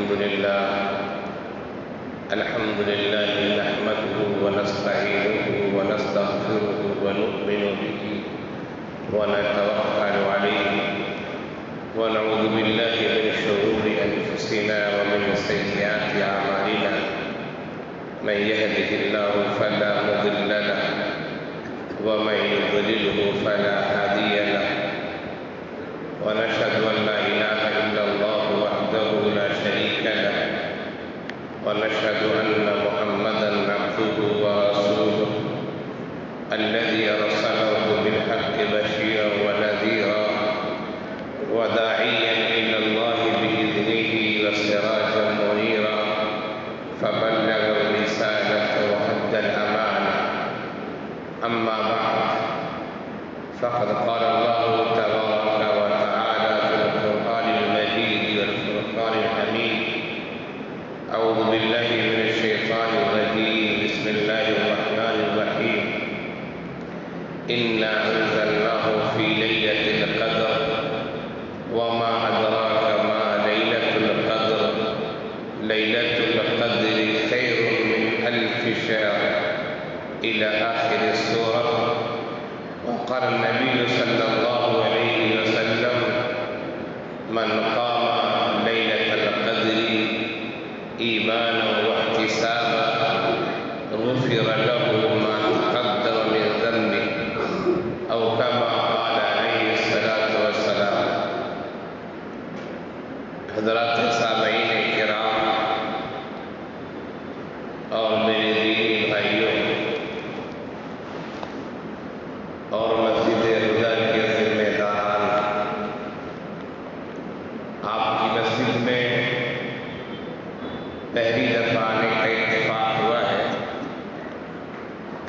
الحمد لله نحمده ونستعينه ونستغفره ونؤمن به ونتوكل عليه ونعوذ بالله من شرور أنفسنا ومن سيئات أعمالنا من يهده الله فلا مضل له ومن يضلله فلا هادي له ونشهد أن لا إله إلا الله وحده لا شريك له ونشهد أن محمدا عبده ورسوله الذي أرسله بالحق بشيرا ونذيرا وداعيا إلى الله بإذنه وسراجا منيرا فبلغ الرسالة وأدى الأمانة أما بعد فقد قال الله تبارك وتعالى في القرآن المجيد والفرقان الحميد أعوذ بالله من الشيطان الرجيم بسم الله الرحمن الرحيم إنا أنزلناه في ليلة القدر وما أدراك ما ليلة القدر ليلة القدر خير من ألف شهر إلى آخر السورة. وقال النبي صلى الله عليه وسلم من قام ليلة القدر إيمانا واحتسابا غفر له ما تقدم من ذنبه أو كما قال عليه الصلاة والسلام. حضرات سامعین کرام اور میرے دینی بھائیوں اور مسجد خدا کے ذمہ داران، آپ کی مسجد میں پہلی دفعہ آنے کا اتفاق ہوا ہے.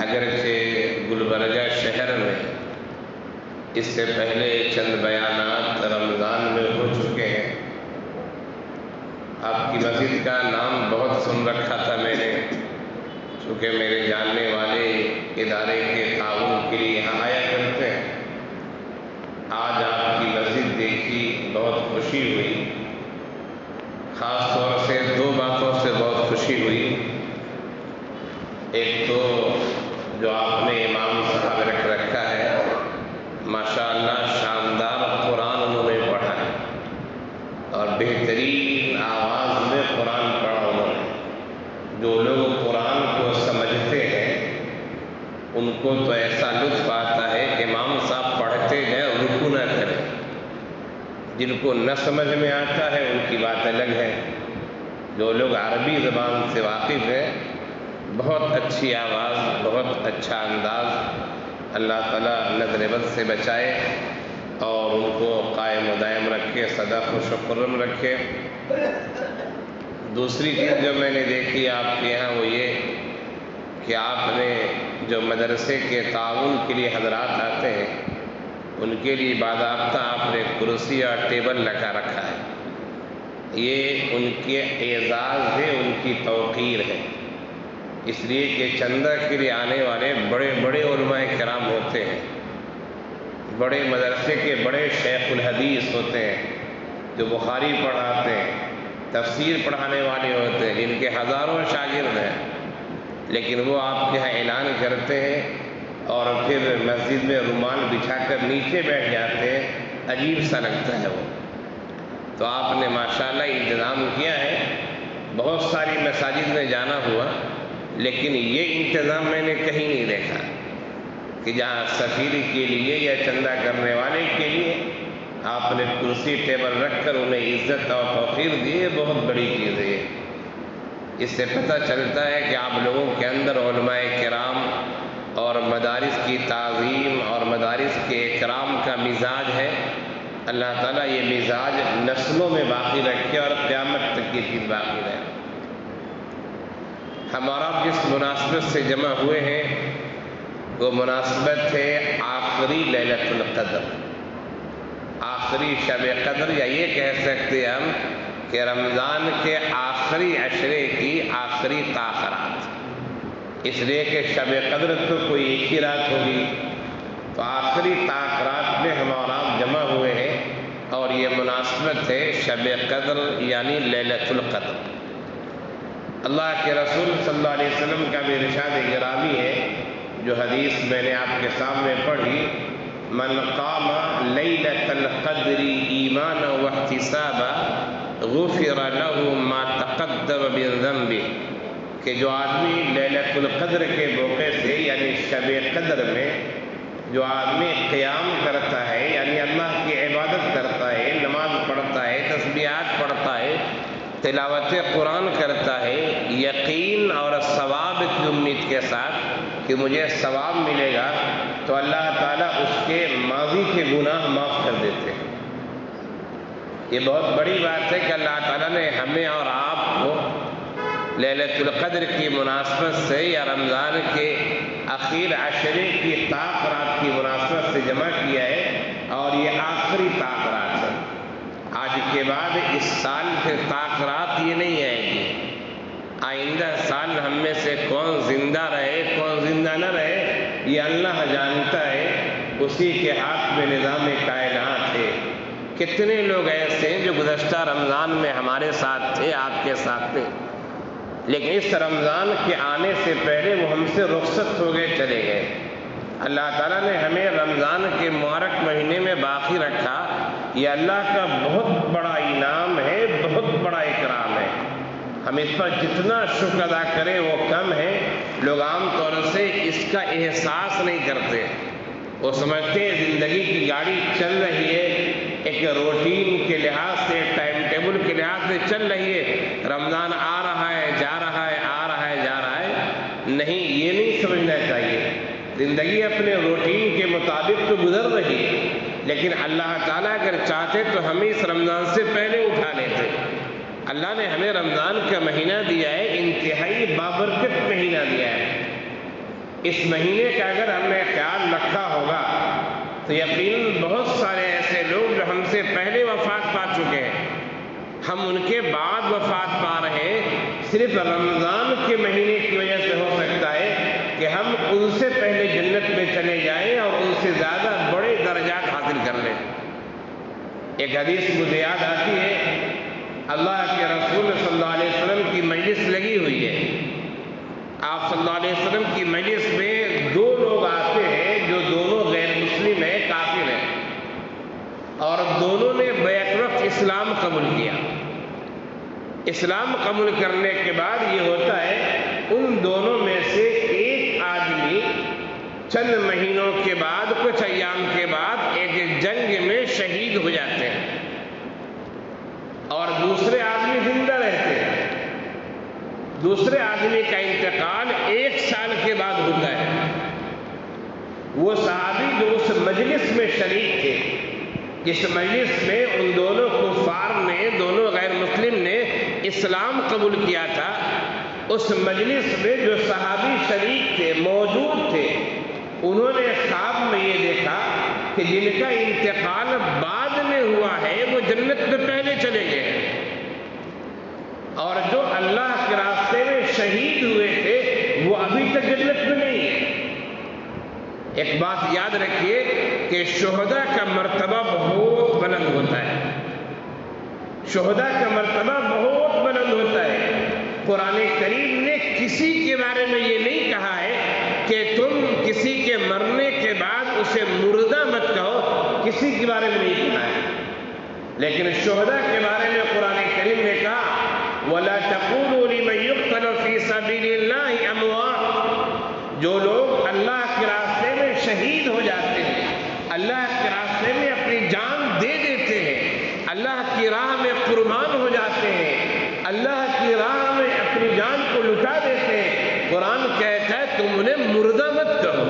اگرچہ گلبرگہ شہر میں اس سے پہلے چند بیانات رمضان میں ہو چکے ہیں. آپ کی مسجد کا نام بہت سن رکھا تھا میں نے، چونکہ میرے جاننے والے ادارے کے تعاون کے لیے یہاں آیا کرتے ہیں. آج آپ کی مسجد دیکھی بہت خوشی ہوئی. خاص طور سے دو باتوں سے بہت خوشی ہوئی. ایک تو جو آپ نے امام صاحب رکھ رکھا ہے، ماشاءاللہ شاندار قرآن انہوں نے پڑھا ہے اور بہترین آواز میں قرآن پڑھا انہوں نے. جو لوگ قرآن کو سمجھتے ہیں ان کو تو ایسا لطف آتا ہے کہ امام صاحب پڑھتے ہیں رکو نہ کریں. جن کو نہ سمجھ میں آتا ہے ان کی بات الگ ہے. جو لوگ عربی زبان سے واقف ہیں، بہت اچھی آواز، بہت اچھا انداز. اللہ تعالیٰ نظر بد سے بچائے اور ان کو قائم و دائم رکھے، سدا خوش و خرم رکھے. دوسری چیز جو میں نے دیکھی آپ کے یہاں وہ یہ کہ آپ نے جو مدرسے کے تعاون کے لیے حضرات آتے ہیں ان کے لیے باضابطہ آپ نے کرسی اور ٹیبل لگا رکھا ہے. یہ ان کے اعزاز ہے، ان کی توقیر ہے. اس لیے کہ چندہ کے لیے آنے والے بڑے بڑے علماء کرام ہوتے ہیں، بڑے مدرسے کے بڑے شیخ الحدیث ہوتے ہیں جو بخاری پڑھاتے ہیں، تفسیر پڑھانے والے ہوتے ہیں، جن کے ہزاروں شاگرد ہیں. لیکن وہ آپ کے یہاں اعلان کرتے ہیں اور پھر مسجد میں رومال بچھا کر نیچے بیٹھ جاتے ہیں. عجیب سا لگتا ہے وہ. تو آپ نے ماشاءاللہ انتظام کیا ہے. بہت ساری مساجد میں جانا ہوا لیکن یہ انتظام میں نے کہیں نہیں دیکھا کہ جہاں سفیر کے لیے یا چندہ کرنے والے کے لیے آپ نے کرسی ٹیبل رکھ کر انہیں عزت اور توقیر دی. بہت بڑی چیز ہے یہ. اس سے پتہ چلتا ہے کہ آپ لوگوں کے اندر علماء کرام اور مدارس کی تعظیم اور مدارس کے اکرام کا مزاج ہے. اللہ تعالیٰ یہ مزاج نسلوں میں باقی رکھے اور قیامت تک یہ چیز باقی رہے. ہمارا جس مناسبت سے جمع ہوئے ہیں وہ مناسبت ہے آخری لیلۃ القدر، آخری شب قدر، یا یہ کہہ سکتے ہم کہ رمضان کے آخری عشرے کی آخری تاخرات. اس لیے کہ شب قدر تو کوئی ایک ہی رات ہوگی، تو آخری تاخرات میں ہم اور آپ جمع ہوئے ہیں اور یہ مناسبت ہے شب قدر یعنی لیلۃ القدر۔ اللہ کے رسول صلی اللہ علیہ وسلم کا بھی ارشاد گرامی ہے جو حدیث میں نے آپ کے سامنے پڑھی، من قام لیلۃ القدر ایمانا واحتسابا غفر له ما تقدم من ذنبه، کہ جو آدمی لیلۃ القدر کے موقع سے یعنی شب قدر میں جو آدمی قیام کرتا ہے یعنی اللہ کی عبادت کرتا ہے، نماز پڑھتا ہے، تسبیحات پڑھتا ہے، تلاوت قرآن کرتا ہے، یقین اور ثواب کی امید کے ساتھ کہ مجھے ثواب ملے گا، تو اللہ تعالیٰ اس کے ماضی کے گناہ معاف کر دیتے ہیں۔ یہ بہت بڑی بات ہے کہ اللہ تعالیٰ نے ہمیں اور آپ کو لیلۃ القدر کی مناسبت سے یا رمضان کے اخیر عشرے کی طاق رات کی مناسبت سے جمع کیا ہے، اور یہ آخری طاق رات ہے۔ آج کے بعد اس سال پھر طاق رات یہ نہیں آئے گی۔ آئندہ سال ہم میں سے کون زندہ رہے کون زندہ نہ رہے یہ اللہ جانتا ہے، اسی کے ہاتھ میں نظام کائنات ہے۔ کتنے لوگ ایسے ہیں جو گزشتہ رمضان میں ہمارے ساتھ تھے، آپ کے ساتھ تھے، لیکن اس رمضان کے آنے سے پہلے وہ ہم سے رخصت ہو گئے، چلے گئے۔ اللہ تعالیٰ نے ہمیں رمضان کے مبارک مہینے میں باقی رکھا، یہ اللہ کا بہت بڑا انعام ہے، بہت بڑا اکرام ہے۔ ہم اس پر جتنا شکر ادا کریں وہ کم ہے۔ لوگ عام طور سے اس کا احساس نہیں کرتے، وہ سمجھتے ہیں زندگی کی گاڑی چل رہی ہے، ایک روٹین کے لحاظ سے، ٹائم ٹیبل کے لحاظ سے چل رہی ہے، رمضان آ رہا ہے جا رہا ہے، آ رہا ہے جا رہا ہے۔ نہیں، یہ نہیں سمجھنا چاہیے۔ زندگی اپنے روٹین کے مطابق تو گزر رہی ہے، لیکن اللہ تعالیٰ اگر چاہتے تو ہمیں اس رمضان سے پہلے اٹھا لیتے۔ اللہ نے ہمیں رمضان کا مہینہ دیا ہے، انتہائی بابرکت مہینہ دیا ہے۔ اس مہینے کا اگر ہم نے خیال رکھا ہوگا تو یقیناً بہت سارے ایسے لوگ جو ہم سے پہلے وفات پا چکے ہیں، ہم ان کے بعد وفات پا رہے ہیں، صرف رمضان کے مہینے کی وجہ سے ہو سکتا ہے کہ ہم ان سے پہلے جنت میں چلے جائیں اور ان سے زیادہ بڑے درجات حاصل کر لیں۔ ایک حدیث مجھے یاد آتی ہے، اللہ کے رسول صلی اللہ علیہ وسلم کی مجلس لگی ہوئی ہے۔ آپ صلی اللہ علیہ وسلم کی مجلس میں دو لوگ آتے ہیں جو دونوں غیر مسلم ہیں، کافر ہیں، اور دونوں نے بیک وقت اسلام قبول کیا۔ اسلام قبول کرنے کے بعد یہ ہوتا ہے ان دونوں میں سے ایک آدمی چند مہینوں کے بعد، کچھ ایام کے بعد ایک جنگ میں شہید ہو جاتے ہیں، اور دوسرے آدمی زندہ رہتے ہیں۔ دوسرے آدمی کا انتقال 1 سال کے بعد ہوتا ہے۔ وہ صحابی جو اس مجلس میں شریک تھے، جس مجلس میں ان دونوں کفار نے، دونوں غیر مسلم نے اسلام قبول کیا تھا، اس مجلس میں جو صحابی شریک تھے، موجود تھے، انہوں نے خواب میں یہ دیکھا کہ جن کا انتقال بعد میں ہوا ہے وہ جنت میں پہلے چلے گئے، اور جو اللہ کے راستے میں شہید ہوئے تھے وہ ابھی تک جنت میں نہیں ہے۔ ایک بات یاد رکھیے کہ شہداء کا مرتبہ بہت بلند ہوتا ہے، شہداء کا مرتبہ بہت بلند ہوتا ہے۔ قرآن کریم نے کسی کے بارے میں یہ نہیں کہا ہے کہ تم کسی کے مرنے کے بعد اسے مردہ مت کہو، کسی کے بارے میں نہیں کہا ہے، لیکن شہداء کے بارے میں قرآن کریم نے کہا وَلَا تَقُولُوا لِمَنْ يُقْتَلُ فِي سَبِيلِ اللَّهِ أَمْوَاتٌ، جو لوگ اللہ کے راستے میں شہید ہو جاتے ہیں، اللہ کے راستے میں اپنی جان دے دیتے ہیں، اللہ کی راہ میں قربان ہو جاتے ہیں، اللہ کی راہ میں اپنی جان کو لٹا دیتے ہیں، قرآن کہتا ہے تم انہیں مردہ مت کہو۔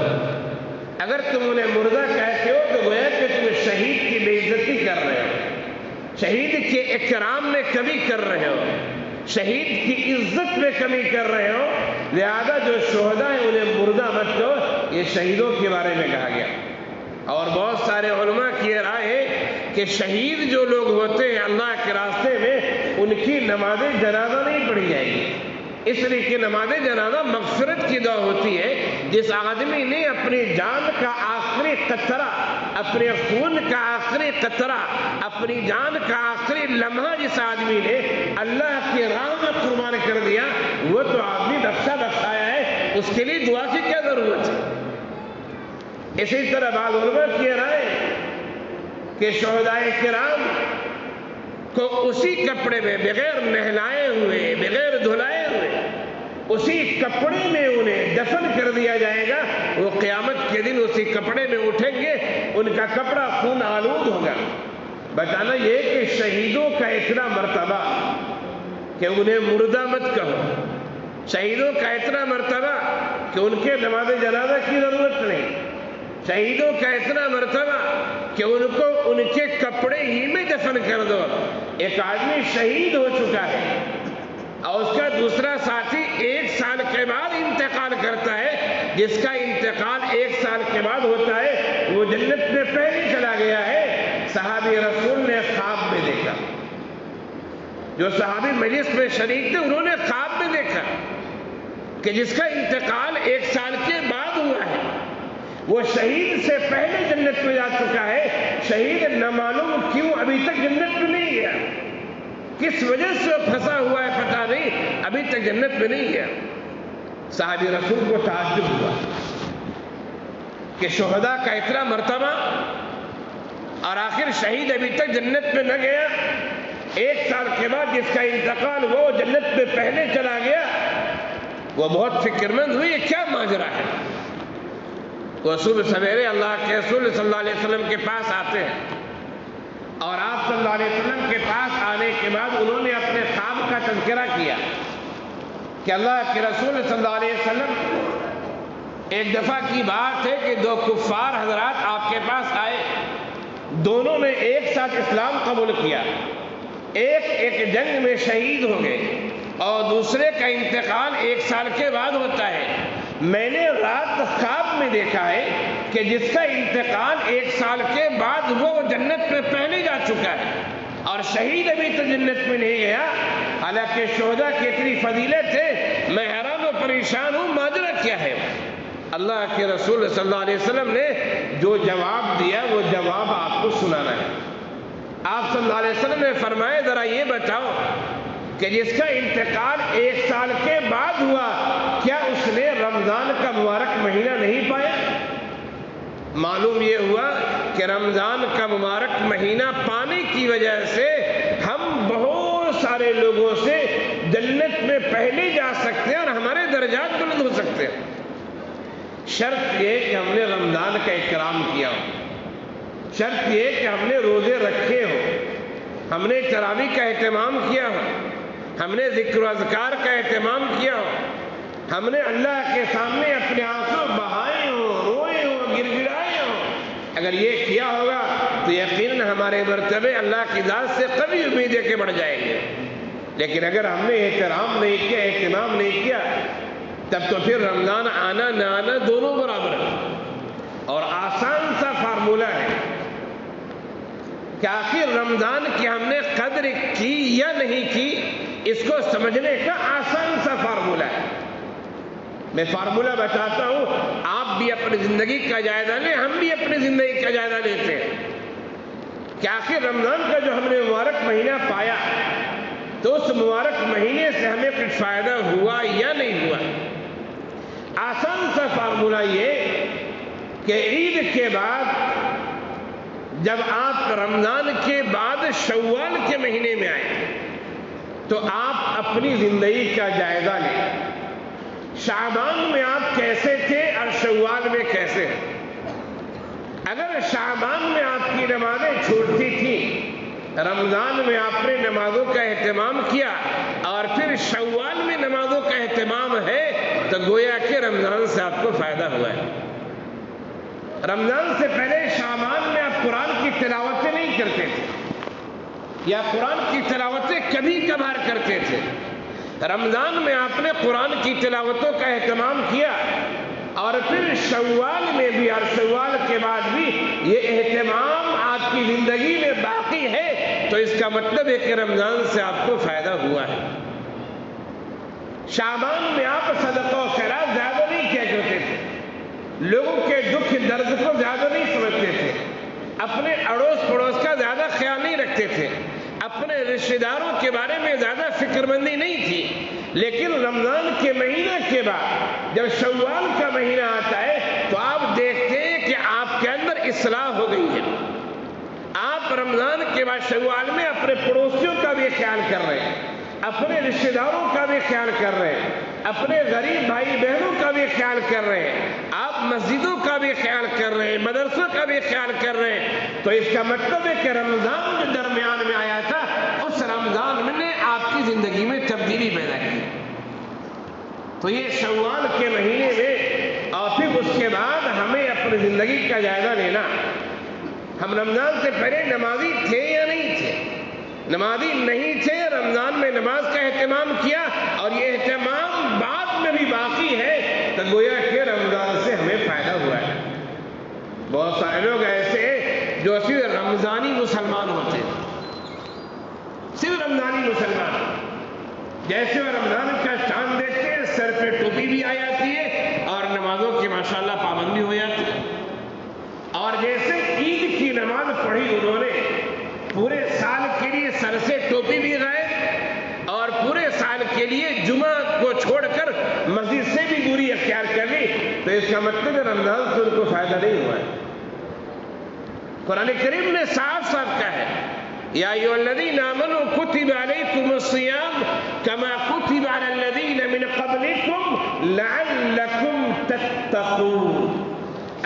اگر تم انہیں مردہ کہتے ہو تو گویا کہ تم شہید کی بے عزتی کر رہے ہو، شہید کے اکرام میں کمی کر رہے ہو، شہید کی عزت میں کمی کر رہے ہو، لہذا جو شہداء ہیں انہیں مردہ مت کہو۔ یہ شہیدوں کے بارے میں کہا گیا۔ اور بہت سارے علماء کی رائے ہے کہ شہید جو لوگ ہوتے ہیں اللہ کے راستے میں، ان کی نماز جنازہ نہیں پڑھی جائے گی، اس لیے کہ نماز جنازہ مغفرت کی دعا ہوتی ہے۔ جس آدمی نے اپنی جان کا آخری قطرہ اپنے خون کا آخری قطرہ، اپنی جان کا آخری لمحہ جس آدمی نے اللہ کی راہ میں قربان کر دیا، وہ تو آدمی بخشا بخشایا ہے، اس کے لیے دعا کی کیا ضرورت ہے؟ اسی طرح بعض علماء کی رائے کہ شہدائے کرام کو اسی کپڑے میں بغیر نہلائے ہوئے، بغیر دھلائے ہوئے، اسی کپڑے میں انہیں دفن کر دیا جائے گا۔ وہ قیامت کے دن اسی کپڑے میں اٹھیں گے، ان کا کپڑا خون آلود ہوگا۔ بتانا یہ کہ شہیدوں کا اتنا مرتبہ کہ انہیں مردہ مت کہو، شہیدوں کا اتنا مرتبہ کہ ان کے نماز جنازہ کی ضرورت نہیں، شہیدوں کا اتنا مرتبہ کہ ان کو ان کے کپڑے ہی میں دفن کر دو۔ ایک آدمی شہید ہو چکا ہے اور اس کا دوسرا ساتھی 1 سال کے بعد انتقال کرتا ہے، جس کا انتقال 1 سال کے بعد ہوتا ہے، وہ جنت میں پہلے چلا گیا ہے۔ صحابی رسول نے خواب میں دیکھا، جو صحابی مجلس میں شریک تھے انہوں نے خواب میں دیکھا کہ جس کا انتقال 1 سال کے بعد ہوا ہے، وہ شہید سے پہلے جنت میں جا چکا ہے۔ شہید نامعلوم کیوں ابھی تک جنت میں نہیں گیا، کس وجہ سے وہ پھنسا ہوا ہے پتہ نہیں، ابھی تک جنت میں نہیں گیا۔ صحابی رسول کو تعجب ہوا کہ شہداء کا اتنا مرتبہ اور آخر شہید ابھی تک جنت میں نہ گیا، 1 سال کے بعد جس کا انتقال وہ جنت میں پہلے چلا گیا۔ وہ بہت فکر مند ہوئی، یہ کیا ماجرا ہے؟ وہ صبح سویرے اللہ کے رسول صلی اللہ علیہ وسلم کے پاس آتے ہیں، اور آپ صلی اللہ علیہ وسلم کے پاس آنے کے بعد انہوں نے اپنے خواب کا تذکرہ کیا کہ اللہ کے رسول صلی اللہ علیہ وسلم، ایک دفعہ کی بات ہے کہ 2 کفار حضرات آپ کے پاس آئے، دونوں نے ایک ساتھ اسلام قبول کیا، ایک جنگ میں شہید ہو گئے اور دوسرے کا انتقال 1 سال کے بعد ہوتا ہے۔ میں نے رات خواب میں دیکھا ہے کہ جس کا انتقال 1 سال کے بعد وہ جنت میں پہلے جا چکا ہے اور شہید ابھی تو جنت میں نہیں گیا، حالانکہ شہداء کی اتنی فضیلت ہے۔ میں حیران و پریشان ہوں، ماجرا کیا ہے؟ اللہ کے رسول صلی اللہ علیہ وسلم نے جو جواب دیا وہ جواب آپ کو سنانا ہے۔ آپ صلی اللہ علیہ وسلم نے فرمایا، ذرا یہ بتاؤ کہ جس کا انتقال 1 سال کے بعد ہوا، کیا اس نے رمضان کا مبارک مہینہ نہیں پایا؟ معلوم یہ ہوا کہ رمضان کا مبارک مہینہ پانے کی وجہ سے ہم بہت سارے لوگوں سے جنت میں پہلے جا سکتے ہیں اور ہمارے درجات بلند ہو سکتے ہیں۔ شرط یہ کہ ہم نے رمضان کا اکرام کیا ہو، شرط یہ کہ ہم نے روزے رکھے ہو، ہم نے تراویح کا اہتمام کیا ہو، ہم نے ذکر و اذکار کا اہتمام کیا ہو، ہم نے اللہ کے سامنے اپنے آنسو بہائے ہوں، روئے ہوں، گر گڑائے ہوں۔ اگر یہ کیا ہوگا تو یقیناً ہمارے مرتبے اللہ کی ذات سے کبھی امیدیں کے بڑھ جائیں گے۔ لیکن اگر ہم نے احترام نہیں کیا، اہتمام نہیں کیا، تب تو پھر رمضان آنا نہ آنا دونوں برابر ہے۔ اور آسان سا فارمولہ ہے کہ آخر رمضان کی ہم نے قدر کی یا نہیں کی، اس کو سمجھنے کا آسان سا فارمولہ ہے۔ میں فارمولہ بتاتا ہوں، آپ بھی اپنی زندگی کا جائزہ لیں، ہم بھی اپنی زندگی کا جائزہ لیتے ہیں کہ آخر رمضان کا جو ہم نے مبارک مہینہ پایا تو اس مبارک مہینے سے ہمیں کچھ فائدہ ہوا یا نہیں ہوا۔ آسان سا فارمولہ یہ کہ عید کے بعد جب آپ رمضان کے بعد شوال کے مہینے میں آئے تو آپ اپنی زندگی کا جائزہ لیں، شعبان میں آپ کیسے تھے اور شوال میں کیسے ہیں۔ اگر شعبان میں آپ کی نمازیں چھوٹتی تھیں، رمضان میں آپ نے نمازوں کا اہتمام کیا اور پھر شوال میں نمازوں کا اہتمام ہے، تو گویا کہ رمضان سے آپ کو فائدہ ہوا ہے۔ رمضان سے پہلے شعبان میں آپ قرآن کی تلاوتیں نہیں کرتے تھے یا قرآن کی تلاوتیں کبھی کبھار کرتے تھے۔ رمضان میں آپ نے قرآن کی تلاوتوں کا اہتمام کیا اور پھر شوال میں بھی اور شوال کے بعد بھی یہ اہتمام آپ کی زندگی میں باقی ہے، تو اس کا مطلب ہے کہ رمضان سے آپ کو فائدہ ہوا ہے۔ شعبان میں آپ صدقہ و خیرات زیادہ نہیں کیا کرتے تھے، لوگوں کے دکھ درد کو زیادہ نہیں سمجھتے تھے، اپنے اڑوس پڑوس کا زیادہ خیال نہیں رکھتے تھے، اپنے رشتہ داروں کے بارے میں زیادہ فکر مندی نہیں تھی. لیکن رمضان کے مہینہ کے بعد جب شوال کا مہینہ آتا ہے تو آپ دیکھتے ہیں کہ آپ کے اندر اصلاح ہو گئی ہے. آپ رمضان کے بعد شوال میں اپنے پڑوسیوں کا بھی خیال کر رہے ہیں، اپنے رشتہ داروں کا بھی خیال کر رہے ہیں، اپنے غریب بھائی بہنوں کا بھی خیال کر رہے ہیں، آپ مسجدوں کا بھی خیال کر رہے ہیں، مدرسوں کا بھی خیال کر رہے ہیں. تو اس کا مطلب ہے کہ رمضان جو درمیان میں آیا تھا اس رمضان میں نے آپ کی زندگی میں تبدیلی پیدا کی. تو یہ شوال کے مہینے میں اور پھر اس کے بعد ہمیں اپنی زندگی کا جائزہ لینا. ہم رمضان سے پہلے نمازی تھے یا نہیں تھے؟ نمازی نہیں تھے، رمضان میں نماز کا اہتمام کیا اور یہ اہتمام بعد میں بھی باقی ہے، تو گویا کہ رمضان سے ہمیں فائدہ ہوا ہے. بہت سارے لوگ ایسے ہیں جو صرف رمضانی مسلمان ہوتے ہیں، صرف رمضانی مسلمان. جیسے وہ رمضان کا چاند دیکھتے ہیں سر پہ ٹوپی بھی آ جاتی ہے اور نمازوں کی ماشاءاللہ پابندی ہو جاتی ہے. اور جیسے عید کی نماز پڑھی انہوں نے، پورے سال کے لیے سر سے ٹوپی بھی غائب اور پورے سال کے لیے جمعہ کو چھوڑ کر مسجد سے بھی دوری اختیار کر لی، تو اس کا مطلب ہے رمضان سے ان کو فائدہ نہیں ہوا ہے. قرآن کریم نے صاف صاف کہا ہے یا ایھا الذین آمنوا کتب علیکم الصیام کما کتب علی الذین من قبلکم لعلکم تتقون.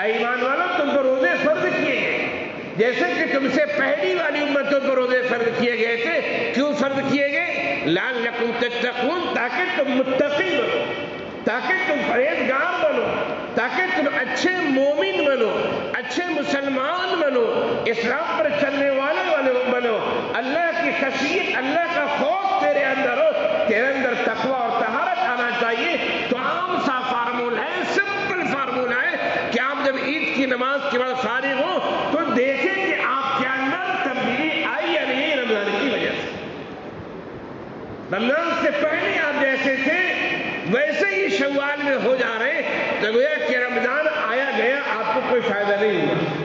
اے ایمان والو، تم پر روزے فرض کیے گئے جیسے کہ تم سے پہلی والی امتوں پر روزے فرض کیے گئے تھے. کیوں فرض کیے گئے؟ لعلکم تتقون، تاکہ تم متقی بنو، تاکہ تم پرہیزگار بنو، تاکہ تم اچھے مومن بنو، اچھے مسلمان بنو، اسلام پر چلنے والے بنو. اللہ کی خشیت، اللہ کا خوف تیرے اندر ہو، تیرے اندر تقوی اور طہارت آنا چاہیے. تو عام سا فارمولہ ہے، سمپل فارمولہ ہے کہ آپ جب عید کی نماز کے بعد فارغ ہو تو دیکھیں کہ آپ کے اندر تبدیلی آئی یا نہیں رمضان کی وجہ سے. رمضان سے پہلے آپ جیسے تھے ویسے ہی شوال میں ہو جا رہے ہیں، تو گویا کہ رمضان آیا گیا آپ کو کوئی فائدہ نہیں ہوا.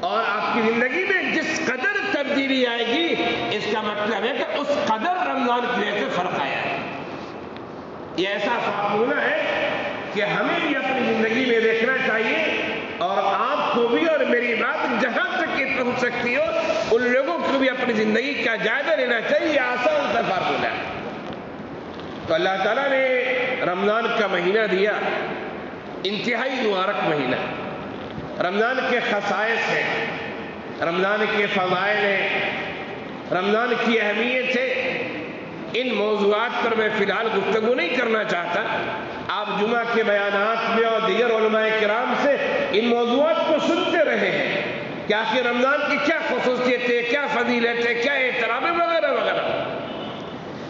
اور آپ کی زندگی میں جس قدر تبدیلی آئے گی اس کا مطلب ہے کہ اس قدر رمضان کی وجہ سے فرق آیا ہے. یہ ایسا فارمولہ ہے کہ ہمیں بھی اپنی زندگی میں دیکھنا چاہیے، اور آپ کو بھی اور میری بات جہاں تک یہ پہنچ سکتی ہو ان لوگوں کو بھی اپنی زندگی کا جائزہ لینا چاہیے. یہ آسان سا فارمولہ ہے. تو اللہ تعالیٰ نے رمضان کا مہینہ دیا، انتہائی مبارک مہینہ. رمضان کے خصائص ہیں، رمضان کے فضائل ہیں، رمضان کی اہمیت ہے. ان موضوعات پر میں فی الحال گفتگو نہیں کرنا چاہتا. آپ جمعہ کے بیانات میں اور دیگر علماء کرام سے ان موضوعات کو سنتے رہے ہیں کہ آخر رمضان کی کیا خصوصیت ہے، کیا فضیلت ہے، کیا احترام ہے، وغیرہ وغیرہ.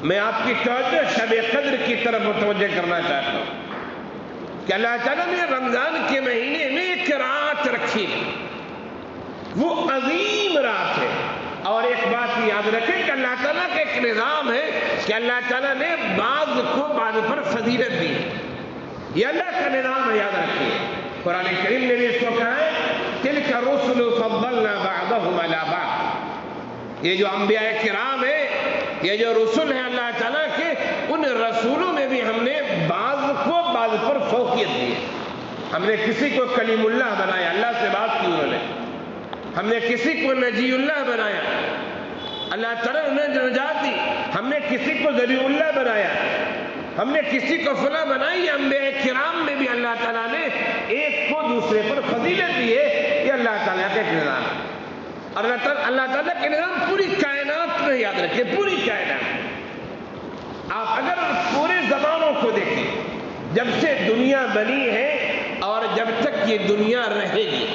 میں آپ کی توجہ شب قدر کی طرف متوجہ کرنا چاہتا ہوں کہ اللہ تعالیٰ نے رمضان کے مہینے میں ایک رات رکھی، وہ عظیم رات ہے. اور ایک بات یاد رکھیں کہ اللہ تعالیٰ کا ایک نظام ہے کہ اللہ تعالیٰ نے بعض کو بعض پر فضیلت دی. یہ اللہ کا نظام ہے، یاد رکھیے. قرآن کریم نے بھی اس کو کہا ہے تلک الرسل فضلنا بعضهم علی بعض. یہ جو انبیاء کرام ہیں، یہ جو رسول ہیں اللہ تعالیٰ کے، ان رسولوں میں بھی ہم نے بعض کو بعض پر فوقیت دی. ہم نے کسی کو کلیم اللہ بنایا، اللہ سے بات کی انہوں نے. ہم نے کسی کو نجی اللہ بنایا، اللہ تعالیٰ نے نجات دی. ہم نے کسی کو ذبیح اللہ بنایا، ہم نے کسی کو فلاں بنائی. انبیاء کرام میں بھی اللہ تعالیٰ نے ایک کو دوسرے پر فضیلت دی ہے. یہ اللہ تعالیٰ کا ایک نظام ہے. اور اللہ تعالیٰ کے نظام پوری کائنات میں، یاد رکھیں پوری کائنات. آپ اگر پورے زمانوں کو دیکھیں، جب سے دنیا بنی ہے اور جب تک یہ دنیا رہے گی،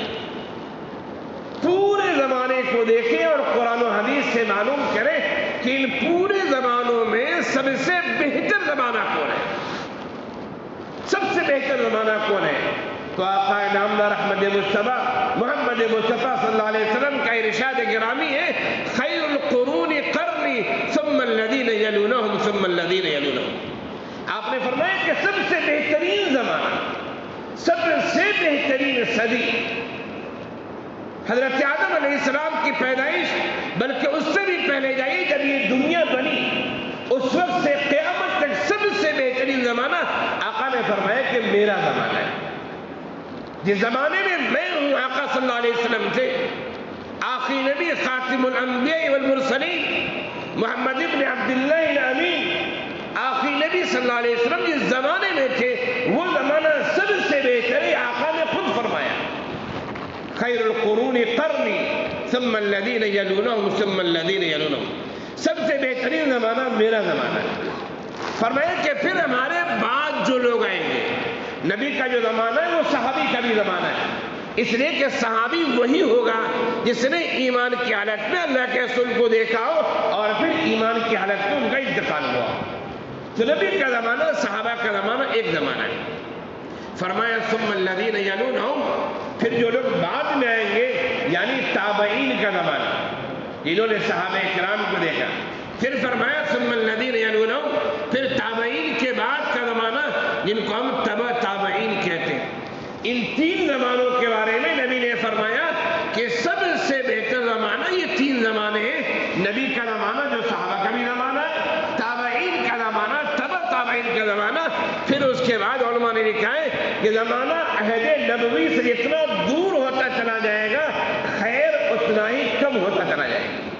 پورے زمانے کو دیکھیں اور قرآن و حدیث سے معلوم کریں کہ ان پورے زمانوں میں سب سے بہتر زمانہ کون ہے، سب سے بہتر زمانہ کون ہے. تو آقا نامدار احمد مصطفیٰ محمد مصطفیٰ صلی اللہ علیہ وسلم کا ارشاد گرامی ہے خیر القرون قرنی ثم الذین یلونہم ثم الذین یلونہم. آپ نے فرمایا کہ سب سے بہترین زمانہ، سب سے بہترین صدی حضرت آدم علیہ السلام کی پیدائش، بلکہ اس سے بھی پہلے جائیے جب یہ دنیا بنی اس وقت سے قیامت تک سب سے بہترین زمانہ آقا نے فرمایا کہ میرا زمانہ ہے۔ جس زمانے میں میں ہوں آقا صلی اللہ علیہ وسلم تھے، آخری نبی خاتم الانبیاء والمرسلین محمد ابن عبداللہ الامین آخری نبی صلی اللہ علیہ وسلم جس زمانے میں تھے وہ زمانہ سب سے بہتر ہے۔ آقا نے خود فرمایا خیر القرون قرنی ثم الذین یلونہم ثم الذین یلونہم، سب سے بہترین زمانہ میرا زمانہ ہے۔ فرمایا کہ پھر ہمارے بعد جو لوگ آئیں گے، نبی کا جو زمانہ ہے وہ صحابی کا بھی زمانہ ہے، اس لیے کہ صحابی وہی ہوگا جس نے ایمان کی حالت میں اللہ کے رسول کو دیکھا ہو اور پھر ایمان کی حالت میں ان کا انتقال ہوا۔ تو نبی کا زمانہ صحابہ کا زمانہ ایک زمانہ ہے۔ فرمایا ثم الذین یلونہم، پھر جو لوگ بعد میں آئیں گے یعنی تابعین کا زمانہ، جنہوں نے صحابہ کرام کو دیکھا۔ پھر فرمایا ثم الذین یلونہم، پھر تابعین کے بعد کا زمانہ جن کو ہم تبع تابعین کہتے ہیں۔ ان تین زمانوں کے بارے میں نبی نے فرمایا کہ سب سے بہتر زمانہ یہ تین زمانے ہیں، نبی کا زمانہ جو صحابہ کا بھی زمانہ ہے، تابعین کا زمانہ، تبع تابعین کا زمانہ، پھر اس کے بعد علماء نے لکھا ہے کہ زمانہ عہد نبوی سے جتنا دور ہوتا چلا جائے گا خیر اتنا ہی کم ہوتا چلا جائے گا۔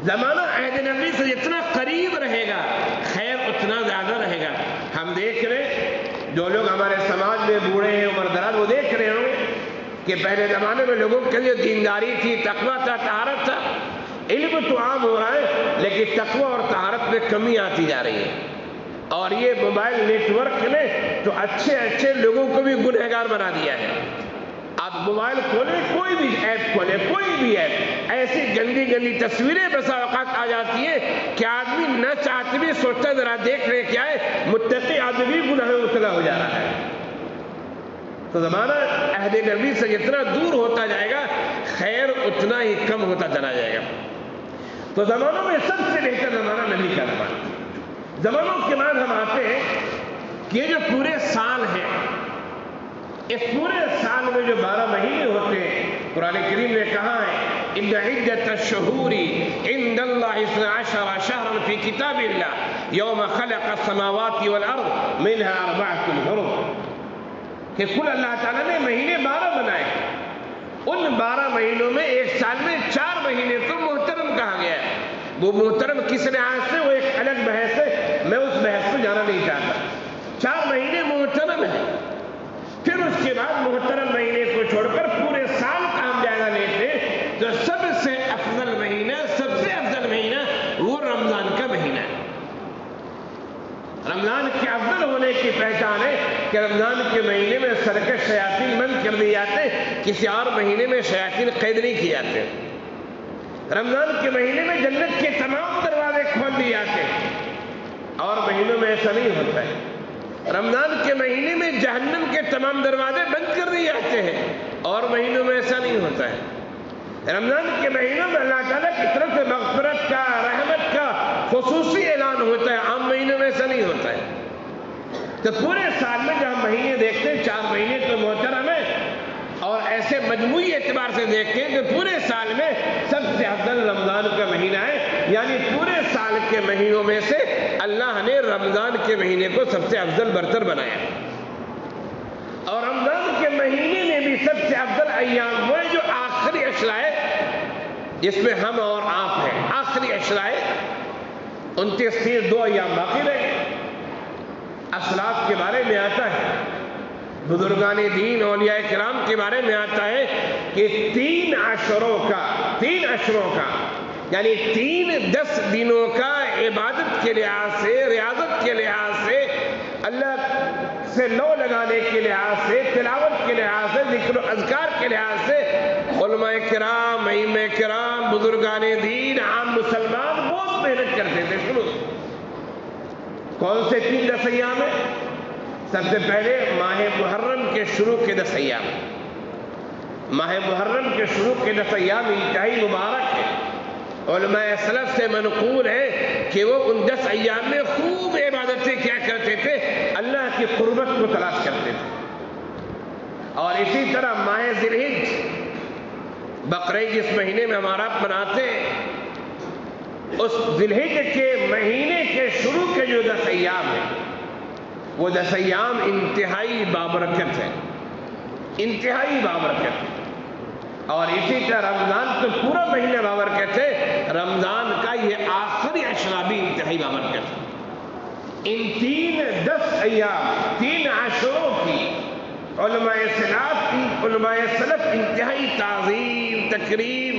زمانہ عہد نبوی سے جتنا قریب رہے گا خیر اتنا زیادہ رہے گا۔ ہم دیکھ رہے جو لوگ ہمارے سماج میں بوڑھے ہیں، عمر دراز، وہ دیکھ رہے ہوں گے کہ پہلے زمانے میں لوگوں کے لیے دینداری تھی، تقویٰ تھا، طہارت تھا، علم تو عام ہو رہا ہے لیکن تقویٰ اور طہارت میں کمی آتی جا رہی ہے۔ اور یہ موبائل نیٹ ورک نے تو اچھے لوگوں کو بھی گنہگار بنا دیا ہے۔ آپ موبائل کھولیں، کوئی بھی ایپ کھولیں، کوئی بھی ایپ، ایسی گندی تصویریں بسا اوقات آ جاتی ہیں کہ آدمی نہ چاہتے بھی سوچتا ذرا دیکھ رہے کیا ہے، متقی آدمی گناہ میں مبتلا ہو جا رہا ہے۔ تو زمانہ عہد نبی سے جتنا دور ہوتا جائے گا خیر اتنا ہی کم ہوتا چلا جائے گا۔ تو زمانوں میں سب سے بہتر زمانہ نبی کا زمانہ۔ زمانوں کے بعد ہم آتے ہیں کہ یہ جو پورے سال ہیں، اس پورے سال میں جو 12 مہینے ہوتے ہیں، قرآن کریم نے کہا ہے ان عدت الشہور عند اللہ 12 شہرا فی کتاب اللہ یوم خلق السماوات والارض منها 4 حرم، کہ کل اللہ تعالیٰ نے مہینے 12 بنائے، ان 12 مہینوں میں ایک سال میں 4 مہینے کو محترم کہا گیا ہے۔ وہ محترم کس لحاظ سے، وہ ایک الگ بحث ہے، میں اس بحث کو جانا نہیں چاہتا۔ 4 مہینے محترم ہیں، پھر اس کے بعد محترم مہینے کو چھوڑ کر پورے سال کا ہم جائزہ لیتے ہیں تو سب سے افضل مہینہ وہ رمضان کا مہینہ ہے۔ رمضان کے افضل ہونے کی پہچان ہے کہ رمضان کے مہینے میں سرکش شیاطین بند کر دی جاتے ہیں، کسی اور مہینے میں شیاطین قید نہیں کیے جاتے۔ رمضان کے مہینے میں جنت کے تمام دروازے کھول دیے جاتے ہیں، اور مہینوں میں ایسا نہیں ہوتا ہے۔ رمضان کے مہینے میں جہنم کے تمام دروازے بند کر دیے جاتے ہیں، اور مہینوں میں ایسا نہیں ہوتا ہے۔ رمضان کے مہینوں میں اللہ تعالیٰ کی طرف سے مغفرت کا، رحمت کا خصوصی اعلان ہوتا ہے، عام مہینوں میں ایسا نہیں ہوتا ہے۔ تو پورے سال میں جب ہم مہینے دیکھتے ہیں 4 مہینے تو محترم ہے، اور ایسے مجموعی اعتبار سے دیکھتے ہیں کہ پورے سال میں سب سے افضل رمضان کا مہینہ ہے، یعنی پورے سال کے مہینوں میں سے اللہ نے رمضان کے مہینے کو سب سے افضل برتر بنایا۔ اور رمضان کے مہینے میں بھی سب سے افضل ایام وہ جو آخری عشرہ ہے، جس میں ہم اور آپ ہیں۔ آخری عشرہ ہے، 29 2 ایام باقی رہے۔ اسلاف کے بارے میں آتا ہے، بزرگان دین اولیاء کرام کے بارے میں آتا ہے کہ 3 عشروں کا یعنی 10 دنوں کا عبادت کے لحاظ سے، ریاضت کے لحاظ سے، اللہ سے لو لگانے کے لحاظ سے، تلاوت کے لحاظ سے، ذکر و اذکار کے لحاظ سے علماء کرام، ائمہ کرام، بزرگان دین، عام مسلمان بہت محنت کرتے تھے شروع سے۔ کون سے 3 10 ایام ہیں؟ سب سے پہلے ماہ محرم کے شروع کے 10 ایام۔ ماہ محرم کے شروع کے 10 ایام انتہائی مبارک ہے۔ علماء سلف سے منقول ہے کہ وہ ان 10 ایام میں خوب عبادتیں کیا کرتے تھے، اللہ کی قربت کو تلاش کرتے تھے۔ اور اسی طرح ماہ ذی الحجہ، بقرعید جس مہینے میں ہمارا مناتے ہیں، اس ذی الحجہ کے مہینے کے شروع کے جو 10 ایام ہیں، وہ 10 ایام انتہائی بابرکت ہے، انتہائی بابرکت ہے۔ اور اسی طرح رمضان تو پورا مہینہ بابرکت ہے، رمضان کا یہ آخری عشرہ بھی انتہائی بابرکت ہے۔ ان 10 ایام، 3 عشروں کی علماء سلف انتہائی تعظیم، تکریم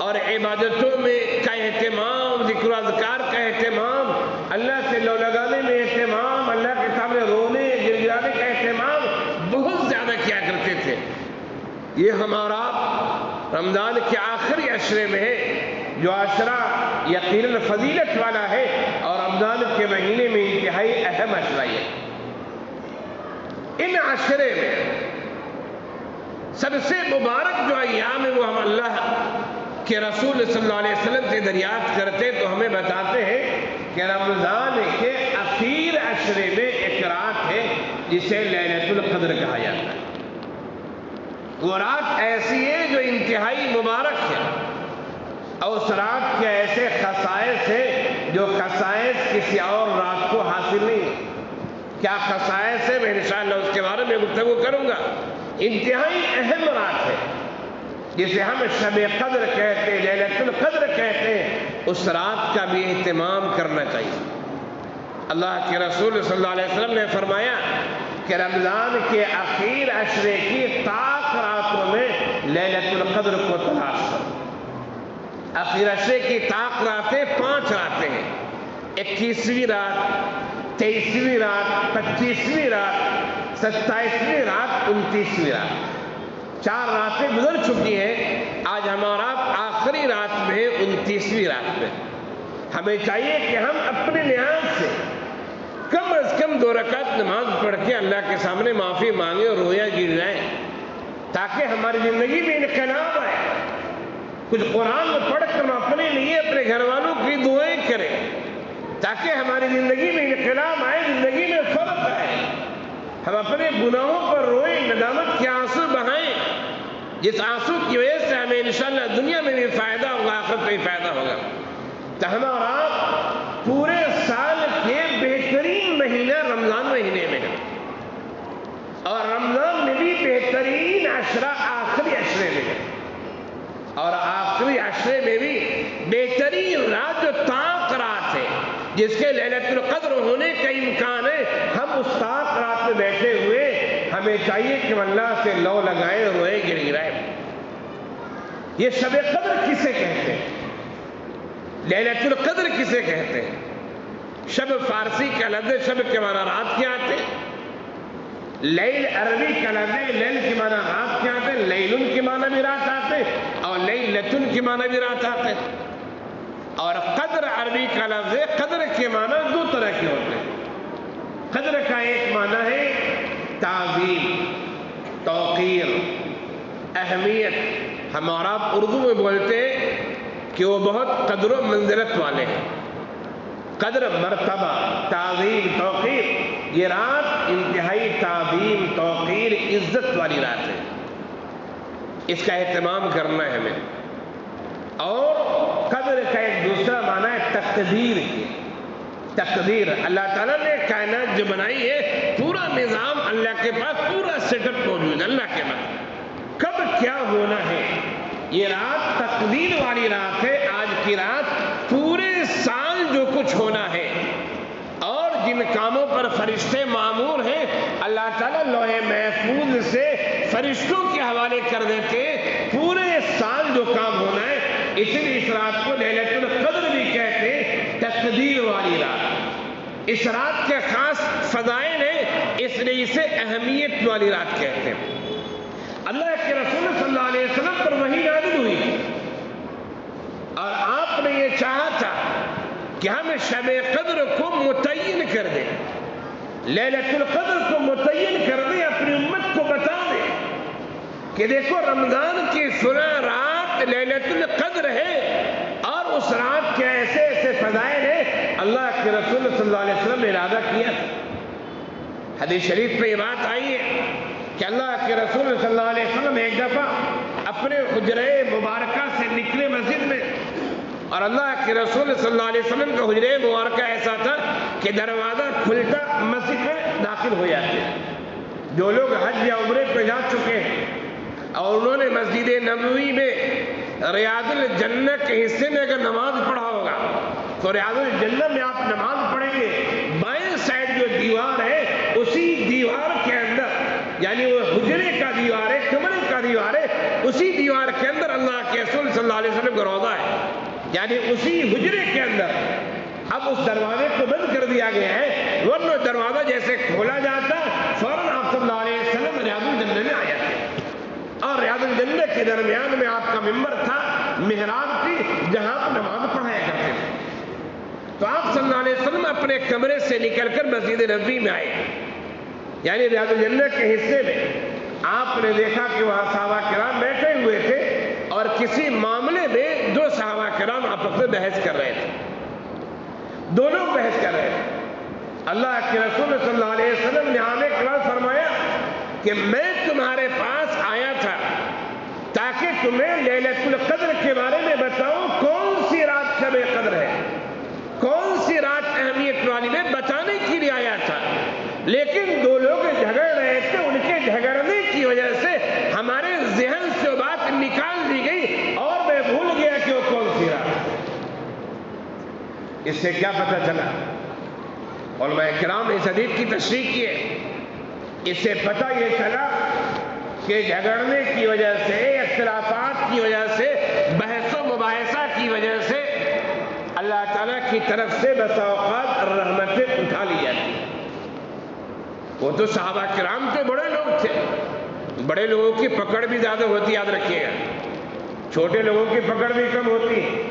اور عبادتوں میں کا اہتمام، ذکر و اذکار کا اہتمام، اللہ سے لو لگانے میں اہتمام، اللہ کے سامنے رونے گر گرانے کا اہتمام بہت زیادہ کیا کرتے تھے۔ یہ ہمارا رمضان کے آخری عشرے میں ہے، جو عشرہ یقیناً فضیلت والا ہے، اور رمضان کے مہینے میں انتہائی اہم عشرہ ہے۔ ان عشرے میں سب سے مبارک جو ایام ہے وہ ہم اللہ کے رسول صلی اللہ علیہ وسلم سے دریافت کرتے تو ہمیں بتاتے ہیں کہ رمضان کے اخیر عشرے میں ایک رات ہے جسے لیلۃ القدر کہا جاتا ہے۔ وہ رات ایسی ہے جو انتہائی مبارک ہے، اور اس رات کے ایسے خصائص ہیں جو خصائص کسی اور رات کو حاصل نہیں ہے۔ کیا خصائص ہے، میں انشاءاللہ اس کے بارے میں گفتگو کروں گا۔ انتہائی اہم رات ہے جسے ہم شب قدر کہتے ہیں، لیلۃ القدر کہتے ہیں، اس رات کا بھی اہتمام کرنا چاہیے۔ اللہ کے رسول صلی اللہ علیہ وسلم نے فرمایا کہ رمضان کے اخیر عشرے کی طاق راتوں میں لیلۃ القدر کو تلاش کرو۔ اخیر عشرے کی طاق راتیں 5 راتیں ہیں، 21ویں رات، 23ویں رات، 25ویں رات، 27ویں رات، 29ویں رات۔ 4 راتیں گزر چکی ہیں، آج ہمارا آخری رات میں 29ویں رات میں۔ ہمیں چاہیے کہ ہم اپنے لحاظ سے کم از کم 2 رکعت نماز پڑھ کے اللہ کے سامنے معافی مانگیں اور رویا گر جائیں، تاکہ ہماری زندگی میں انقلاب آئے۔ کچھ قرآن پڑھ کر ہم اپنے لیے، اپنے گھر والوں کی دعائیں کریں، تاکہ ہماری زندگی میں انقلاب آئے، زندگی میں فرق آئے۔ ہم اپنے گناہوں پر روئیں، ندامت کے آنسو بہائیں، جس آنسو کی وجہ سے ہمیں انشاءاللہ دنیا میں بھی فائدہ ہوگا، آخرت میں بھی فائدہ ہوگا۔ تو ہمارا پورے سال کے بہترین مہینہ رمضان مہینے میں ہے، اور رمضان میں بھی بہترین عشرہ آخری عشرے میں ہے، اور آخری عشرے میں بھی بہترین رات جو طاق رات ہے، جس کے لیلۃ القدر ہونے کا امکان ہے، ہم اس طاق رات میں بیٹھے ہوئے ہمیں چاہیے کہ ہم اللہ سے لو لگائیں، روئیں، گر گرائیں۔ یہ شب قدر کسے کہتے ہیں؟ لیلۃ القدر کسے کہتے ہیں؟ شب فارسی کا لفظ ہے، شب کے معنی رات کے آتے ہیں۔ لیل عربی کا لفظ ہے، لیل کے معنی رات کے آتے ہیں، لیلن کے معنی بھی رات آتے ہیں، اور لیلتن کے معنی بھی رات آتے ہیں۔ اور قدر عربی کا لفظ ہے، قدر کے معنی 2 طرح کے ہوتے ہیں۔ قدر کا ایک معنی ہے تعظیم، توقیر، اہمیت۔ ہمارا اردو میں بولتے ہیں کہ وہ بہت قدر و منزلت والے ہیں۔ قدر مرتبہ، تعظیم، توقیر۔ یہ رات انتہائی تعظیم، توقیر، عزت والی رات ہے، اس کا اہتمام کرنا ہے ہمیں۔ اور قدر کا ایک دوسرا معنی ہے تقدیر کی۔ تقدیر، اللہ تعالیٰ نے کائنات جو بنائی ہے، پورا نظام اللہ کے پاس، پورا سیٹ اپ موجود ہے اللہ کے پاس، کب کیا ہونا ہے۔ یہ رات تقدیر والی رات ہے۔ آج کی رات پورے سال جو کچھ ہونا ہے اور جن کاموں پر فرشتے مامور ہیں، اللہ تعالیٰ لوح محفوظ سے فرشتوں کے حوالے کر دیتے ہیں، پورے سال جو کام ہونا ہے۔ اسی لیے اس رات کو لیلۃ القدر بھی کہتے ہیں، تقدیر والی رات۔ اس رات کے خاص فضائل ہیں، اس لیے اسے اہمیت والی رات کہتے ہیں۔ اللہ کے رسول صلی اللہ علیہ وسلم پر وحی نازل ہوئی، اور آپ نے یہ چاہا تھا کہ ہم شب قدر کو متعین کر دیں، لیلۃ القدر کو متعین کر دیں، اپنی امت کو بتا دیں کہ دیکھو رمضان کی فلاں رات لیلۃ القدر ہے، اور اس رات کے ایسے ایسے فضائل ہیں۔ اللہ کے رسول صلی اللہ علیہ وسلم نے ارادہ کیا تھا۔ حدیث شریف میں یہ بات آئی ہے کہ اللہ کے رسول صلی اللہ علیہ وسلم ایک دفعہ اپنے حجرے مبارکہ سے نکلے مسجد میں، اور اللہ کے رسول صلی اللہ علیہ وسلم کا حجرے مبارکہ ایسا تھا کہ دروازہ کھلتا مسجد میں داخل ہو جاتے۔ جو لوگ حج یا عمرے پہ جا چکے ہیں اور انہوں نے مسجد نبوی میں ریاض الجنہ کے حصے میں اگر نماز پڑھا ہوگا تو ریاض الجنہ میں آپ نماز پڑھیں گے، بائیں سائڈ جو دیوار ہے اسی دیوار کے اندر، یعنی وہ حجرے کا دیوار ہے، کمرے کا دیوار ہے، اسی دیوار کے اندر اللہ کے رسول صلی اللہ علیہ وسلم کا روضہ ہے، یعنی اسی حجرے کے اندر۔ اب اس دروازے کو بند کر دیا گیا ہے، ورنہ دروازہ جیسے کھولا جاتا فوراً آپ صلی اللہ علیہ وسلم ریاض الجنہ میں آ جاتے، اور ریاض الجنہ کے درمیان میں آپ کا ممبر تھا، محراب تھی، جہاں پر نماز پڑھایا کرتے تھے۔ تو آپ صلی اللہ علیہ وسلم اپنے کمرے سے نکل کر مسجد نبوی میں آئے، یعنی ریاض الجنہ کے حصے میں۔ آپ نے دیکھا کہ وہاں صحابہ کرام بیٹھے ہوئے تھے اور کسی معاملے میں دو صحابہ کرام آپس میں بحث کر رہے تھے، دو لوگ بحث کر رہے تھے۔ اللہ کے رسول صلی اللہ علیہ وسلم نے آنے کے بعد فرمایا کہ میں تمہارے پاس آیا تھا تاکہ تمہیں لیلۃ القدر کے بارے میں بتاؤں، کون سی رات شب قدر ہے، کون سی رات اہمیت والی ہے، بتانے کے لیے آیا تھا۔ لیکن دو لوگ جھگڑ رہے تھے، ان کے جھگڑنے کی وجہ سے ہمارے ذہن سے وہ بات نکال دی گئی اور میں بھول گیا کہ وہ کون سی رات ہے۔ اس سے کیا پتہ چلا؟ علماء کرام نے اس حدیث کی تشریح کی ہے۔ اس سے پتہ یہ چلا کہ جھگڑنے کی وجہ سے، اختلافات کی وجہ سے، بحث و مباحثہ کی وجہ سے اللہ تعالیٰ کی طرف سے بسا اوقات رحمتیں اٹھا لی جاتی ہیں۔ وہ تو صحابہ کرام کے بڑے لوگ تھے، بڑے لوگوں کی پکڑ بھی زیادہ ہوتی، یاد رکھیے گا، چھوٹے لوگوں کی پکڑ بھی کم ہوتی ہے۔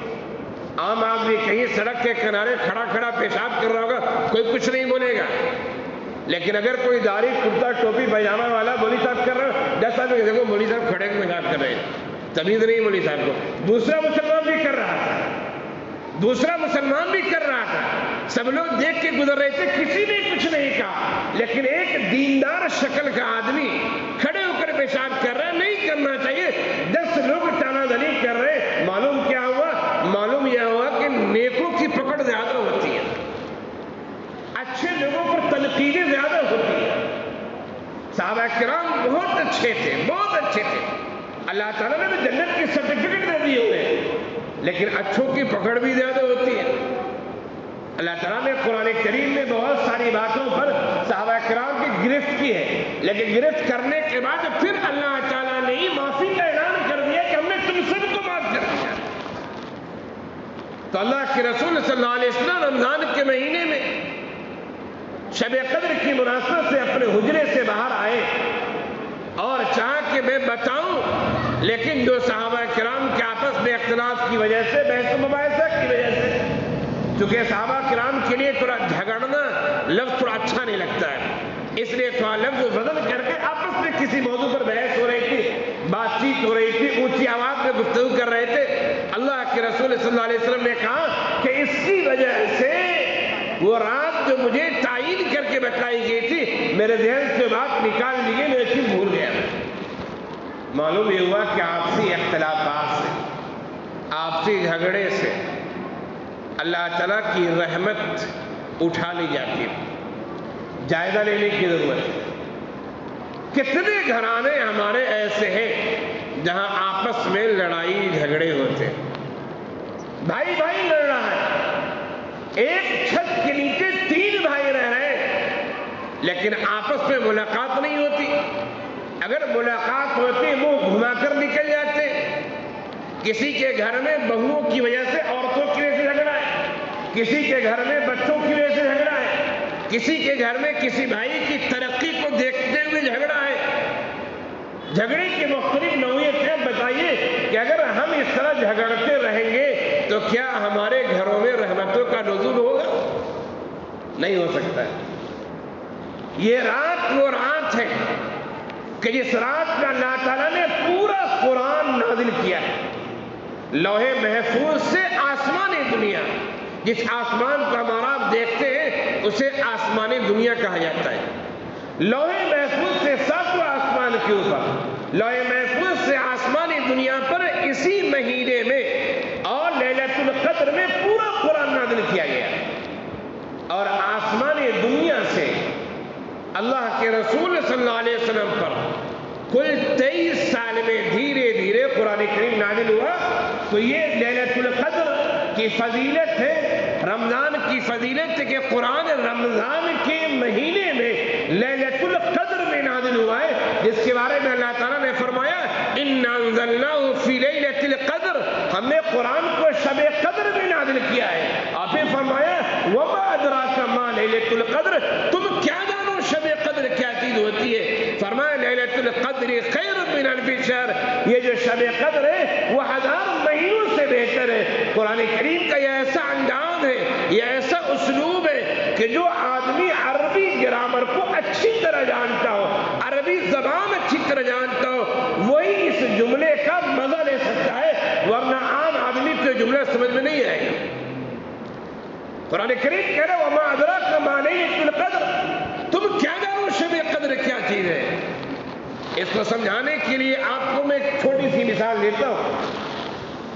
عام آدمی کہیں سڑک کے کنارے کھڑا کھڑا پیشاب کر رہا ہوگا، کوئی کچھ نہیں بولے گا، لیکن اگر کوئی داڑھی کرتا ٹوپی پیجامہ والا مولوی صاحب کر رہا ہے، 10 آدمی دیکھو مولوی صاحب کھڑے کے پیشاب کر رہے ہیں، تمیز نہیں مولوی صاحب کو۔ دوسرا مسلمان بھی کر رہا تھا، دوسرا مسلمان بھی کر رہا تھا، سب لوگ دیکھ کے گزر رہے تھے، کسی نے کچھ نہیں کہا، لیکن ایک دیندار شکل کا آدمی کھڑے ہو کر پیشاب کر رہا ہے، نہیں کرنا چاہیے، 10 لوگ ٹانا دلی کر رہے۔ معلوم کیا ہوا؟ معلوم یہ ہوا کہ نیکوں کی پکڑ زیادہ ہوتی ہے، اچھے لوگوں پر تنقیدیں زیادہ ہوتی ہیں۔ صحابہ کرام بہت اچھے تھے، بہت اچھے تھے، اللہ تعالیٰ نے بھی جنت کی سرٹیفکیٹ دے دی ہوئے، لیکن اچھوں کی پکڑ بھی زیادہ ہوتی ہے۔ اللہ تعالیٰ نے قرآن کریم میں بہت ساری باتوں پر صحابہ کرام کی گرفت کی ہے، لیکن گرفت کرنے کے بعد پھر اللہ تعالیٰ نے ہی معافی کا اعلان کر دیا کہ ہم نے تم سب کو معاف کر دیا۔ تو اللہ کے رسول صلی اللہ علیہ وسلم رمضان کے مہینے میں شب قدر کی مناسبت سے اپنے حجرے سے باہر آئے اور چاہا کہ میں بتاؤں، لیکن جو صحابہ کرام کے آپس میں اختلاف کی وجہ سے، بحث و مباحثہ کی وجہ سے، چونکہ صحابہ کرام کے لیے تھوڑا جھگڑنا لفظ تھوڑا اچھا نہیں لگتا ہے، اس لیے تھوڑا لفظ بدل کر کے آپس میں کسی موضوع پر بحث ہو رہی تھی، بات چیت ہو رہی تھی، اونچی آواز میں گفتگو کر رہے تھے۔ اللہ کے رسول صلی اللہ علیہ وسلم نے کہا کہ اس کی وجہ سے وہ رات جو مجھے تعین کر کے بتائی گئی تھی، میرے ذہن سے بات نکال لی گئی، میں چیز بھول گیا۔ معلوم یہ ہوا کہ آپسی اختلافات سے، آپسی جھگڑے سے اللہ تعالیٰ کی رحمت اٹھا لی جاتی ہے۔ جائزہ لینے کی ضرورت ہے۔ کتنے گھرانے ہمارے ایسے ہیں جہاں آپس میں لڑائی جھگڑے ہوتے، بھائی بھائی لڑ رہا ہے، ایک چھت کے نیچے 3 بھائی رہ رہے ہیں، لیکن آپس میں ملاقات نہیں ہوتی۔ اگر ملاقات ہوتی منہ گھما کر نکل جاتے۔ کسی کے گھر میں بہوؤں کی وجہ سے، عورتوں کی وجہ سے جھگڑا ہے، کسی کے گھر میں بچوں کی وجہ سے جھگڑا ہے، کسی کے گھر میں کسی بھائی کی ترقی کو دیکھتے ہوئے جھگڑا ہے۔ جھگڑے کی مختلف نوعیت ہے۔ بتائیے کہ اگر ہم اس طرح جھگڑتے رہیں گے تو کیا ہمارے گھروں میں رحمتوں کا نزول ہوگا؟ نہیں ہو سکتا ہے۔ یہ رات وہ رات ہے کہ جس رات میں اللہ تعالیٰ نے پورا قرآن نازل کیا ہے، لوح محفوظ سے آسمانی دنیا، جس آسمان کو ہمارا آپ دیکھتے ہیں اسے آسمانی دنیا کہا جاتا ہے۔ لوح محفوظ سے 7واں آسمان کے اوپر، لوح محفوظ سے آسمانی دنیا پر اسی مہینے میں اور لیلۃ القدر میں پورا قرآن نازل کیا گیا، اور آسمان دنیا سے اللہ کے رسول صلی اللہ علیہ وسلم پر کل 23 سال میں دھیرے دھیرے قرآن کریم نازل ہوا۔ تو یہ لیلۃ القدر کی فضیلت ہے، رمضان کی فضیلت ہے کہ قرآن رمضان کے مہینے میں لیلۃ القدر میں نازل ہوا ہے، جس کے بارے میں اللہ تعالیٰ نے فرمایا اِنَّا أَنزَلْنَاهُ فِي لَيْلَةِ الْقَدْرِ، ہم نے قرآن کو شب قدر میں نازل کیا ہے۔ اور پھر فرمایا وَمَا أَدْرَاكَ مَا لَيْلَةُ الْقَدْرِ، تم کیا جانو شب قدر کیا چیز ہوتی ہے؟ فرمایا لیلۃ القدر خیر من الف شہر، یہ جو شب قدر ہے وہ 1000 مہینوں سے بہتر ہے۔ قرآن کریم کا یہ ایسا انداز ہے، یہ ایسا اسلوب ہے کہ جو آدمی عربی گرامر کو اچھی طرح جانتا ہو، عربی زبان اچھی طرح جانتا ہو، وہی اس جملے کا مزہ لے سکتا ہے، ورنہ عام آدمی کو جملہ سمجھ میں نہیں آئے گا۔ قرآن کریم کہہ رہے وما ادراک ما لیلۃ القدر، تم کیا جانو شب قدر کیا چیز ہے؟ اس کو سمجھانے کے لیے آپ کو میں ایک چھوٹی سی مثال دیتا ہوں۔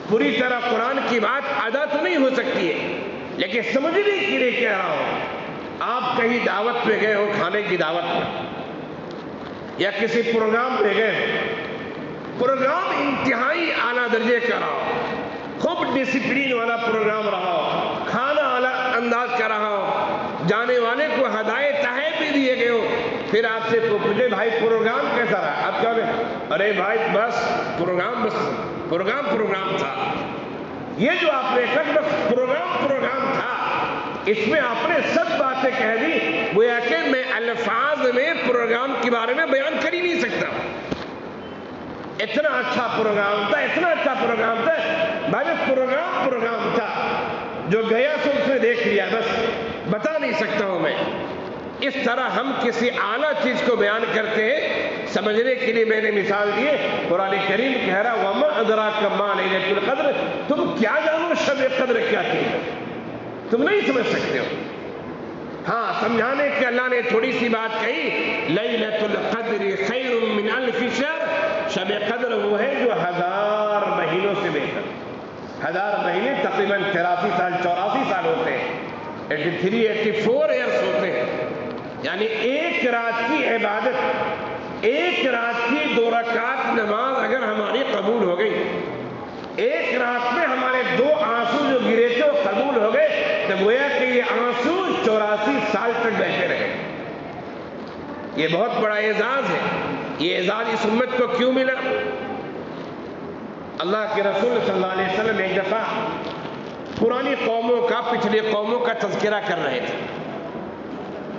پوری طرح قرآن کی بات ادا تو نہیں ہو سکتی ہے، لیکن سمجھنے کے لیے کہہ رہا ہوں۔ آپ کہیں دعوت پہ گئے ہو، کھانے کی دعوت پہ، یا کسی پروگرام پہ گئے ہو، پروگرام انتہائی اعلیٰ درجے کا رہا ہو، خوب ڈسپلین والا پروگرام رہا ہو، کھانا اعلیٰ انداز کا رہا ہو، جانے والے کو ہدایت تحائف بھی دیے گئے ہو، پھر آپ سے پوچھے بھائی پروگرام کیسا رہا؟ آپ کیا بولے؟ ارے بھائی بس پروگرام تھا۔ یہ جو آپ نے کہا بس پروگرام تھا، اس میں آپ نے سب باتیں کہہ دی، گویا کہ میں الفاظ میں پروگرام کے بارے میں بیان کر ہی نہیں سکتا۔ اتنا اچھا پروگرام تھا بھائی، پروگرام تھا، جو گیا سو اس نے دیکھ لیا، بس بتا نہیں سکتا ہوں میں۔ اس طرح ہم کسی اعلیٰ چیز کو بیان کرتے ہیں، سمجھنے کے لیے میں نے مثال دی ہے۔ قرآن کریم کہہ رہا وَمَا أَدْرَاكَ مَا لَيْلَةُ الْقَدْرِ، تم کیا جانو شب قدر کیا چیز ہے؟ تم نہیں سمجھ سکتے ہو۔ ہاں، سمجھانے کے اللہ نے تھوڑی سی بات کہی، لیلۃ القدر خیر من الف شہر، شب قدر وہ ہے جو 1000 مہینوں سے بہتر۔ 1000 مہینے تقریباً 83 سال 84 سال ہوتے ہیں، 83 84 ایئرس ہوتے ہیں، یعنی ایک رات کی عبادت، ایک رات کی 2 رکعت نماز اگر ہماری قبول ہو گئی، ایک رات میں ہمارے 2 آنسو جو گرے تھے وہ قبول ہو گئے، تو گویا کہ یہ آنسو 84 سال تک بہتے رہے۔ یہ بہت بڑا اعزاز ہے۔ یہ اعزاز اس امت کو کیوں ملا؟ اللہ کے رسول صلی اللہ علیہ وسلم ایک دفعہ پرانی قوموں کا، پچھلی قوموں کا تذکرہ کر رہے تھے۔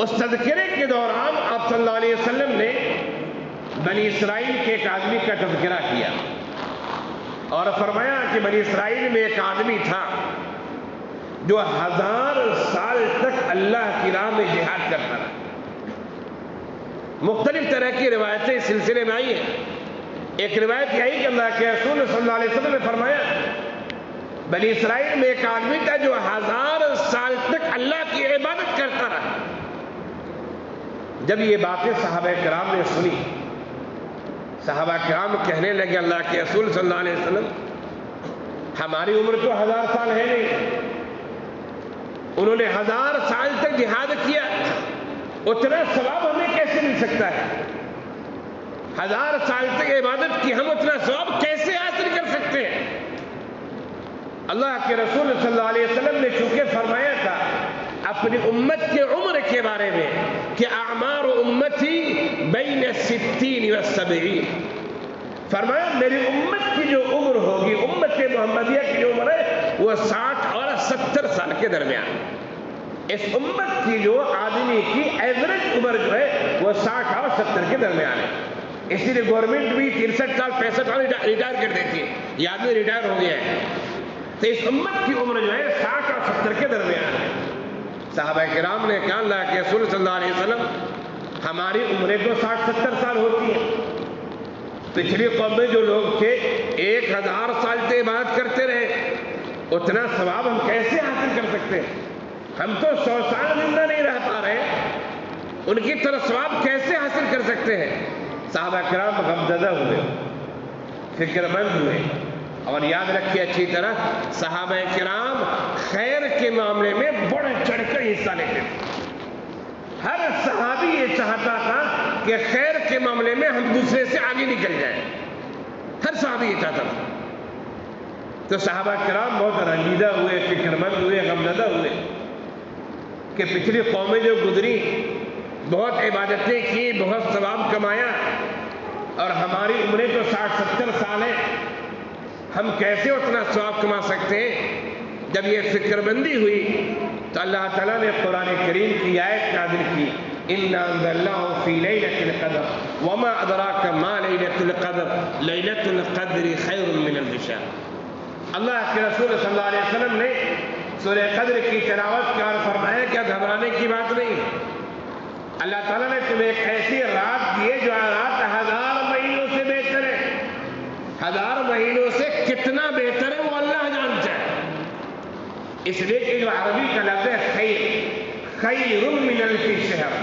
اس تذکرے کے دوران آپ صلی اللہ علیہ وسلم نے بنی اسرائیل کے ایک آدمی کا تذکرہ کیا اور فرمایا کہ بنی اسرائیل میں ایک آدمی تھا جو 1000 سال تک اللہ کی راہ میں جہاد کرتا رہا۔ مختلف طرح کی روایتیں اس سلسلے میں آئی ہیں۔ ایک روایت یہی کہ اللہ کے رسول صلی اللہ علیہ وسلم نے فرمایا بنی اسرائیل میں ایک آدمی تھا جو 1000 سال تک اللہ کی عبادت کرتا رہا۔ جب یہ باتیں صحابہ کرام نے سنی، صحابہ کرام کہنے لگے اللہ کے رسول صلی اللہ علیہ وسلم، ہماری عمر تو 1000 سال ہے نہیں، انہوں نے 1000 سال تک جہاد کیا، اتنا ثواب ہمیں کیسے مل سکتا ہے؟ 1000 سال تک عبادت کی، ہم اتنا ثواب کیسے حاصل کر سکتے ہیں؟ اللہ کے رسول صلی اللہ علیہ وسلم نے چونکہ فرمایا تھا اپنی امت کے عمر کے بارے میں کہ اعمار امتی بین 60 و 70، فرمایا میری امت کی جو عمر ہوگی، امت محمدیہ کی جو عمر ہے وہ 60 اور 70 سال کے درمیان۔ اس امت کی جو آدمی کی ایوریج عمر جو ہے وہ 60 اور 70 کے درمیان ہے۔ اسی لیے گورنمنٹ بھی 63 سال 65 سال ریٹائر کر دیتی ہے، یہ آدمی ریٹائر ہو گیا ہے، تو اس امت کی عمر جو ہے 60 اور 70 کے درمیان ہے۔ صحابہ کرام نے کہا اللہ کے رسول صلی اللہ علیہ وسلم، ہماری عمریں تو 60-70 سال ہوتی ہیں، پچھلی قوم میں جو لوگ تھے 1000 سال سے عبادت کرتے رہے، اتنا ثواب ہم کیسے حاصل کر سکتے ہیں؟ ہم تو 100 سال زندہ نہیں رہ پا رہے، ان کی طرح ثواب کیسے حاصل کر سکتے ہیں؟ صحابہ کرام غمزدہ ہوئے، فکر مند ہوئے. اور یاد رکھیے اچھی طرح صحابہ کرام خیر کے معاملے میں بڑھ چڑھ کر حصہ لیتے تھے. ہر صحابی یہ چاہتا تھا کہ خیر کے معاملے میں ہم دوسرے سے آگے نکل جائیں. ہر صحابی یہ چاہتا تھا. تو صحابہ کرام بہت رنجیدہ ہوئے, فکر مند ہوئے, غمزدہ ہوئے کہ پچھلی قومیں جو گزری بہت عبادتیں کی, بہت ثواب کمایا, اور ہماری عمریں تو 60-70 سال ہیں, ہم کیسے اتنا ثواب کما سکتے ہیں؟ جب یہ فکر مندی ہوئی تو اللہ تعالیٰ نے قرآن کریم کی آیت نازل کی, اِنَّا أَنزَلْنَاهُ فِي لَيْلَةِ الْقَدْرِ وَمَا أَدْرَاكَ مَا لَيْلَةُ الْقَدْرِ لَيْلَةُ الْقَدْرِ خَيْرٌ مِّنَ أَلْفِ شَهْرٍ. اللہ کے رسول صلی اللہ علیہ وسلم نے سورہ قدر کی تلاوت کی اور فرمایا کہ گھبرانے کی بات نہیں. اللہ تعالیٰ نے تمہیں ایک ایسی رات دی ہے جو رات 1000 مہینوں سے بہتر ہے. 1000 مہینوں سے کتنا بہتر ہے وہ اللہ جانتا ہے. اس لیے کہ جو عربی کا لفظ ہے خیر, خیر من الف شہر,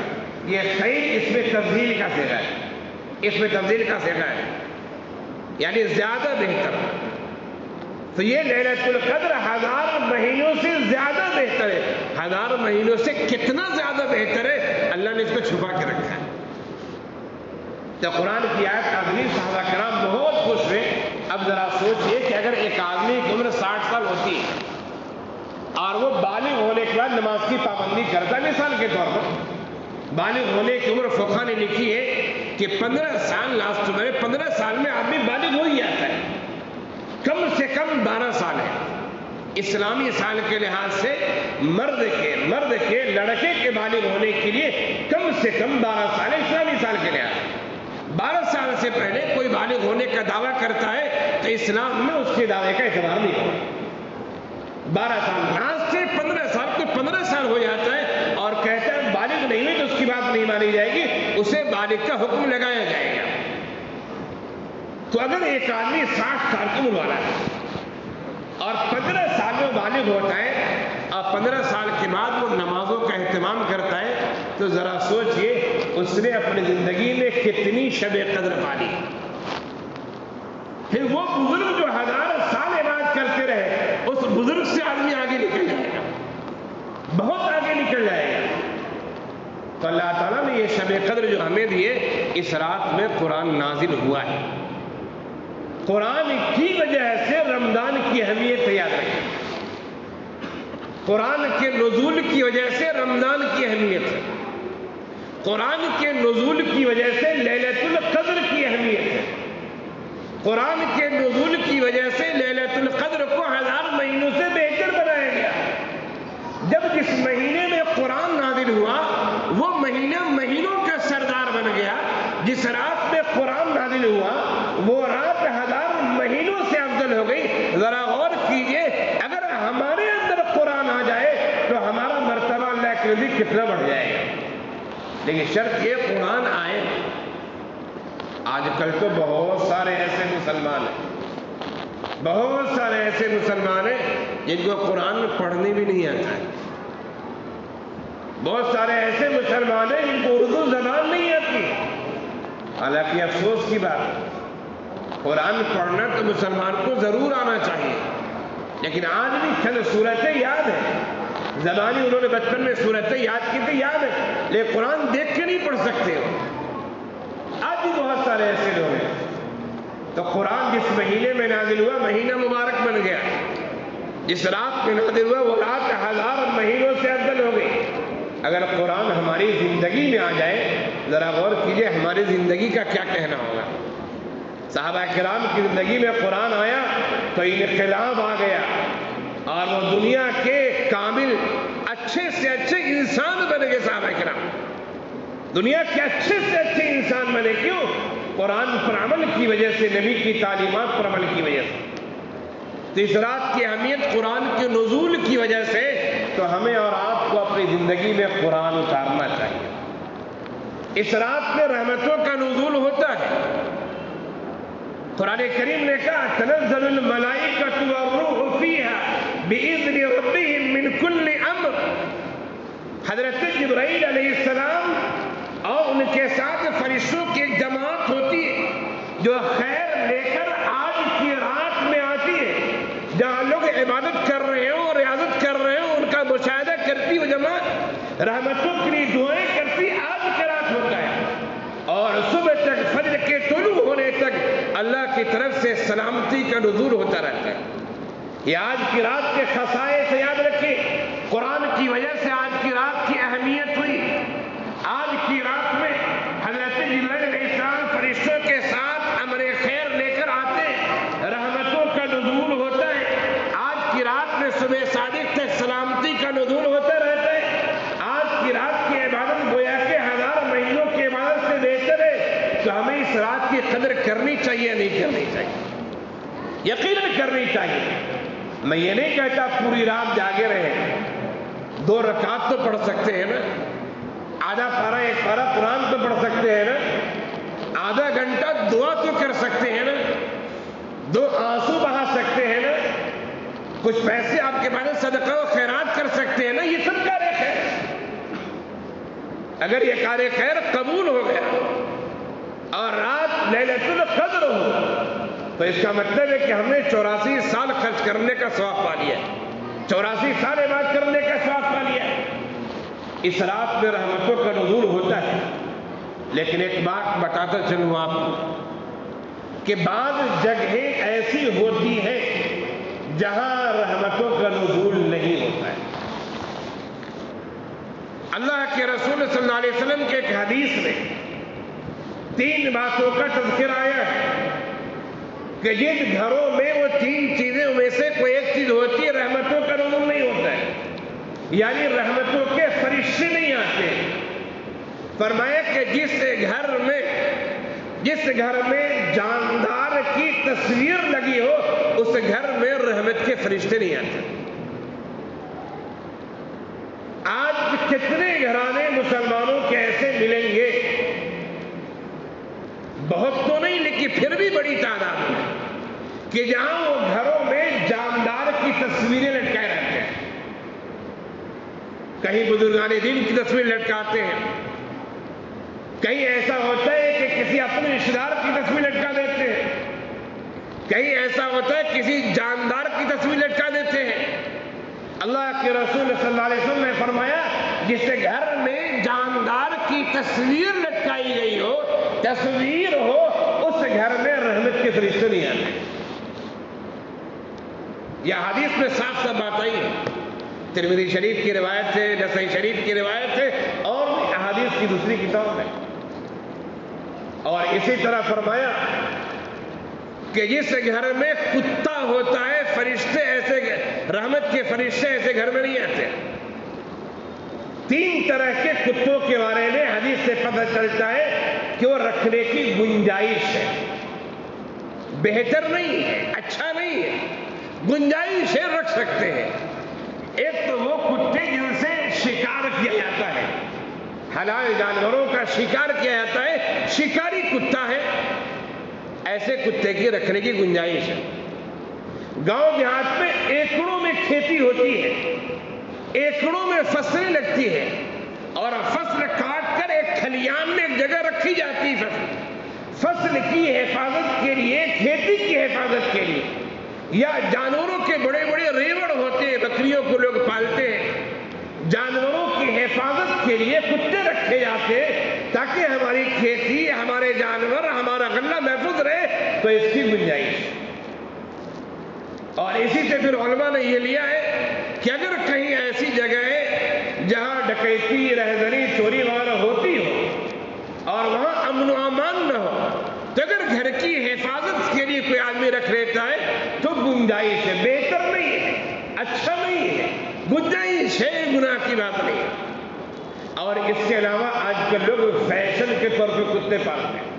یہ خیر اس میں تفضیل کا صیغہ ہے, اس میں تفضیل کا صیغہ ہے, یعنی زیادہ بہتر. تو یہ لیلۃ القدر 1000 مہینوں سے زیادہ بہتر ہے. 1000 مہینوں سے کتنا زیادہ بہتر ہے اللہ نے اس کو چھپا کے رکھا ہے. تو قرآن کی آیت نازل, صحابہ کرام بہت خوش ہوئے. اب ذرا سوچئے کہ اگر ایک آدمی کی عمر 60 سال ہوتی اور وہ بالغ ہونے کے بعد نماز کی پابندی کرتا ہے, مثال کے طور پر بالغ ہونے کی عمر فقہ نے لکھی ہے کہ 15 سال لاسٹ میں, 15 سال میں آدمی بالغ ہو ہی جاتا ہے, کم سے کم 12 سال ہے. اسلامی سال کے لحاظ سے مرد کے لڑکے کے بالغ ہونے کے لیے کم سے کم 12 سال ہے اسلامی سال کے لحاظ سے. 12 سال سے پہلے کوئی بالغ ہونے کا دعویٰ کرتا ہے تو اسلام میں اس کے دعوے کا اعتبار نہیں ہوگا. 12 سال آج سے 15 سال کو 15 سال ہو جاتا ہے اور کہتا ہے بالغ نہیں ہوئی تو اس کی بات نہیں مانی جائے گی, اسے بالغ کا حکم لگایا جائے گا. تو اگر ایک آدمی 60 سال کی عمر والا ہے اور 15 سال میں بالغ ہوتا ہے اور 15 سال کے بعد وہ نمازوں کا اہتمام کرتا ہے, تو ذرا سوچئے اس نے اپنی زندگی میں کتنی شب قدر پالی. پھر وہ بزرگ جو 1000 سال عبادت کرتے رہے, اس بزرگ سے آدمی آگے نکل جائے گا, بہت آگے نکل جائے گا. تو اللہ تعالیٰ نے یہ شب قدر جو ہمیں دیے, اس رات میں قرآن نازل ہوا ہے. قرآن کی وجہ سے رمضان کی اہمیت یاد رکھیں. قرآن کے نزول کی وجہ سے رمضان کی اہمیت ہے. قرآن کے نزول کی وجہ سے لیلۃ القدر کی اہمیت ہے. قرآن کے نزول کی وجہ سے لیلۃ القدر کو 1000 مہینوں سے بہتر بنایا گیا. جب جس مہینے میں قرآن نازل ہوا وہ مہینہ مہینوں کا سردار بن گیا. جس رات میں قرآن نازل ہوا وہ رات 1000 مہینوں سے افضل ہو گئی. ذرا غور کیجئے, اگر ہمارے اندر قرآن آ جائے تو ہمارا مرتبہ اللہ کے نزدیک کتنا بڑھ جائے گا. لیکن شرط یہ قرآن آئے. آج کل تو بہت سارے ایسے مسلمان ہیں, بہت سارے ایسے مسلمان ہیں جن کو قرآن پڑھنے بھی نہیں آتا ہے. بہت سارے ایسے مسلمان ہیں جن کو اردو زبان نہیں آتی. حالانکہ افسوس کی بات, قرآن پڑھنا تو مسلمان کو ضرور آنا چاہیے, لیکن آج بھی چند صورتیں یاد ہیں. زبانی انہوں نے بچپن میں صورتیں یاد کی تھی, یاد ہے, لیکن قرآن دیکھ کے نہیں پڑھ سکتے ہو. آج بھی بہت سارے ایسے لوگ ہیں. تو قرآن جس مہینے میں نازل ہوا مہینہ مبارک بن گیا. جس رات میں نازل ہوا وہ رات 1000 مہینوں سے افضل ہو گئی. اگر قرآن ہماری زندگی میں آ جائے, ذرا غور کیجئے ہماری زندگی کا کیا کہنا ہوگا. صحابہ کرام کی زندگی میں قرآن آیا تو انقلاب آ گیا اور وہ دنیا کے کامل اچھے سے اچھے انسان بن گئے. صحابہ کرام دنیا کے اچھے سے اچھے انسان بنے. کیوں؟ قرآن پر عمل کی وجہ سے, نبی کی تعلیمات پر عمل کی وجہ سے. تو اس رات کی اہمیت قرآن کے نزول کی وجہ سے, تو ہمیں اور آپ کو اپنی زندگی میں قرآن اتارنا چاہیے. اس رات میں رحمتوں کا نزول ہوتا ہے. قرآن کریم نے کہا تنزل الملائکۃ والروح فیہا بإذن ربہم من کل امر. حضرت جبرائیل علیہ السلام اور ان کے ساتھ فرشتوں کی ایک جماعت ہوتی ہے جو خیر لے کر آج عبادت کر رہے ہوں اور ریاضت کر رہے ہوں، ان کا مشاہدہ کرتی وہ جماعت رحمتوں کے لیے دعائیں کرتی، آج کی رات ہوتا ہے اور صبح تک فجر کے طلوع ہونے تک اللہ کی طرف سے سلامتی کا نزول ہوتا رہتا ہے۔ یہ آج کی رات کے خصائص سے یاد رکھیں، قرآن کی وجہ سے آج کی رات کی اہمیت ہوئی۔ آج کی رات میں حضرت جبرائیل علیہ السلام فرشتوں کے ساتھ امر خیر لے کر آتے ہیں، رحمتوں کا نزول ہوتا ہے۔ آج کی رات میں صبح صادق تک سلامتی کا نزول ہوتا رہتا ہے۔ آج کی رات کی عبادت گویا کہ 1000 مہینوں کی عبادت سے بہتر ہے، تو ہمیں اس رات کی قدر کرنی چاہیے، نہیں کرنی چاہیے؟ یقیناً کرنی چاہیے۔ میں یہ نہیں کہتا پوری رات جاگے رہے، 2 رکعت تو پڑھ سکتے ہیں نا، آدھا پارہ 1 پارہ قرآن تو پڑھ سکتے ہیں نا، آدھا گھنٹہ دعا تو کر سکتے ہیں نا، 2 آنسو بہا سکتے ہیں نا، کچھ پیسے آپ کے پاس صدقہ و خیرات کر سکتے ہیں نا، یہ سب کار خیر۔ اگر یہ کار خیر قبول ہو گیا اور رات لیلۃ القدر ہو تو اس کا مطلب ہے کہ ہم نے 84 سال خرچ کرنے کا ثواب پا لیا، 84 سال عبادت کرنے کا ثواب پا لیا۔ اس رات میں رحمتوں کا نزول ہوتا ہے، لیکن ایک بات بتاتا چلوں آپ کو کہ بعض جگہیں ایسی ہوتی ہیں جہاں رحمتوں کا نزول نہیں ہوتا ہے۔ اللہ کے رسول صلی اللہ علیہ وسلم کے ایک حدیث میں 3 باتوں کا تذکرہ آیا ہے کہ جن گھروں میں وہ 3 چیزیں میں سے کوئی ایک چیز ہوتی ہے، رحمتوں کا نزول نہیں ہوتا ہے، یعنی رحمتوں کے فرشتے نہیں آتے۔ فرمایا کہ جس گھر میں جاندار کی تصویر لگی ہو اس گھر میں رحمت کے فرشتے نہیں آتے۔ آج کتنے گھرانے مسلمانوں کے ایسے ملیں گے، بہت تو نہیں لیکن پھر بھی بڑی تعداد میں، کہ جہاں وہ گھروں میں جاندار کی تصویریں لٹکائے رہتے ہیں۔ کہیں بزرگان دین کی تصویر لٹکاتے ہیں، کہیں ایسا ہوتا ہے کہ کسی اپنے رشتہ دار کی تصویر لٹکا دیتے ہیں، کہیں ایسا ہوتا ہے کسی جاندار کی تصویر لٹکا دیتے ہیں۔ اللہ کے رسول صلی اللہ علیہ وسلم نے فرمایا جس گھر میں جاندار کی تصویر لٹکائی گئی ہو، تصویر ہو، اس گھر میں رحمت کے فرشتے نہیں آتے۔ یہ حدیث میں صاف صاف بات آئی ہے، ترمذی شریف کی روایت ہے، نسائی شریف کی روایت ہے اور احادیث کی دوسری کتاب ہے۔ اور اسی طرح فرمایا کہ جس گھر میں کتا ہوتا ہے، فرشتے ایسے، رحمت کے فرشتے ایسے گھر میں نہیں آتے۔ 3 طرح کے کتوں کے بارے میں حدیث سے پتہ چلتا ہے کہ وہ رکھنے کی گنجائش ہے، بہتر نہیں ہے، اچھا نہیں ہے، گنجائش ہے، رکھ سکتے ہیں۔ ایک تو وہ کتے جن سے شکار کیا جاتا ہے، حلال جانوروں کا شکار کیا جاتا ہے، شکاری کتا ہے، ایسے کتے کی رکھنے کی گنجائش ہے۔ گاؤں دیہات میں ایکڑوں میں کھیتی ہوتی ہے، ایکڑوں میں فصلیں لگتی ہے اور فصل کاٹ کر ایک کھلیان میں ایک جگہ رکھی جاتی ہے فصل کی حفاظت کے لیے، کھیتی کی حفاظت کے لیے، یا جانوروں کے بڑے بڑے ریوڑ ہوتے ہیں، بکریوں کو لوگ پالتے ہیں، جانوروں کی حفاظت کے لیے کتے رکھے جاتے ہیں تاکہ ہماری کھیتی، ہمارے جانور، ہمارا غلہ محفوظ رہے، تو اس کی گنجائش۔ اور اسی سے پھر علماء نے یہ لیا ہے کہ اگر کہیں ایسی جگہ ہے جہاں ڈکیتی، رہزنی، چوری وغیرہ ہوتی ہو اور وہاں امن و امان نہ ہو، تو اگر گھر کی حفاظت کے لیے کوئی آدمی رکھ لیتا ہے تو گنجائش ہے، بہتر نہیں ہے، اچھا نہیں ہے، گنجائش ہے، گناہ کی بات نہیں ہے۔ اور اس کے علاوہ آج کل لوگ فیشن کے طور پہ کتے پالتے ہیں۔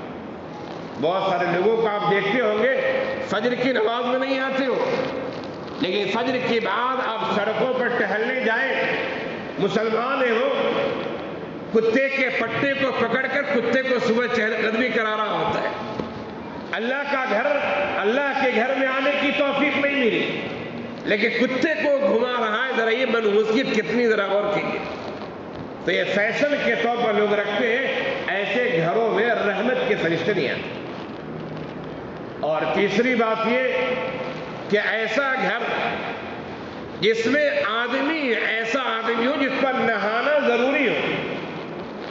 بہت سارے لوگوں کو آپ دیکھتے ہوں گے فجر کی نماز میں نہیں آتے ہو، لیکن فجر کے بعد آپ سڑکوں پر ٹہلنے جائیں، مسلمان ہیں وہ، کتے کے پٹے کو پکڑ کر کتے کو صبح چہل قدمی کرا رہا ہوتا ہے۔ اللہ کے گھر میں آنے کی توفیق نہیں ملی، لیکن کتے کو گھما رہا ہے، ذرا یہ منحوسیت کتنی، ذرا غور کیجیے۔ تو یہ فیشن کے طور پر لوگ رکھتے ہیں، ایسے گھروں میں رحمت کے فرشتے نہیں آتے۔ اور تیسری بات یہ کہ ایسا گھر جس میں آدمی ایسا آدمی ہو جس پر نہانا ضروری ہو،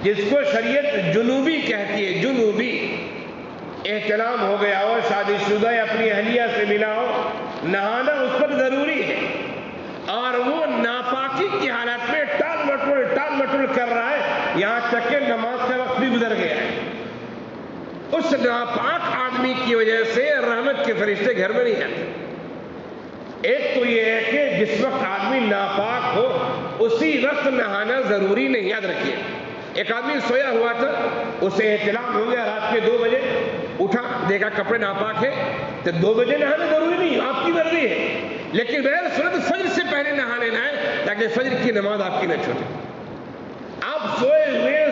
جس کو شریعت جنوبی کہتی ہے، جنوبی احتلام ہو گیا ہو، شادی شدہ یا اپنی اہلیہ سے ملا ہو، نہانا اس پر ضروری ہے، اور وہ ناپاکی کی حالت میں ٹال مٹول کر رہا ہے، یہاں تک کہ نماز کا وقت بھی گزر گیا ہے، اس ناپاک آدمی کی وجہ سے رحمت کے فرشتے گھر میں نہیں آتے۔ ایک تو یہ ہے کہ جس وقت آدمی ناپاک ہو اسی وقت نہانا ضروری نہیں، یاد رکھیے۔ ایک آدمی سویا ہوا تھا، اسے احتلام ہو گیا رات کے 2 بجے، اٹھا دیکھا کپڑے ناپاک ہے، تو 2 بجے نہانا ضروری نہیں، آپ کی مرضی ہے، لیکن بغیر سنت فجر سے پہلے نہا لینا ہے تاکہ فجر کی نماز آپ کی نہ چھوٹے۔ آپ سوئے ہوئے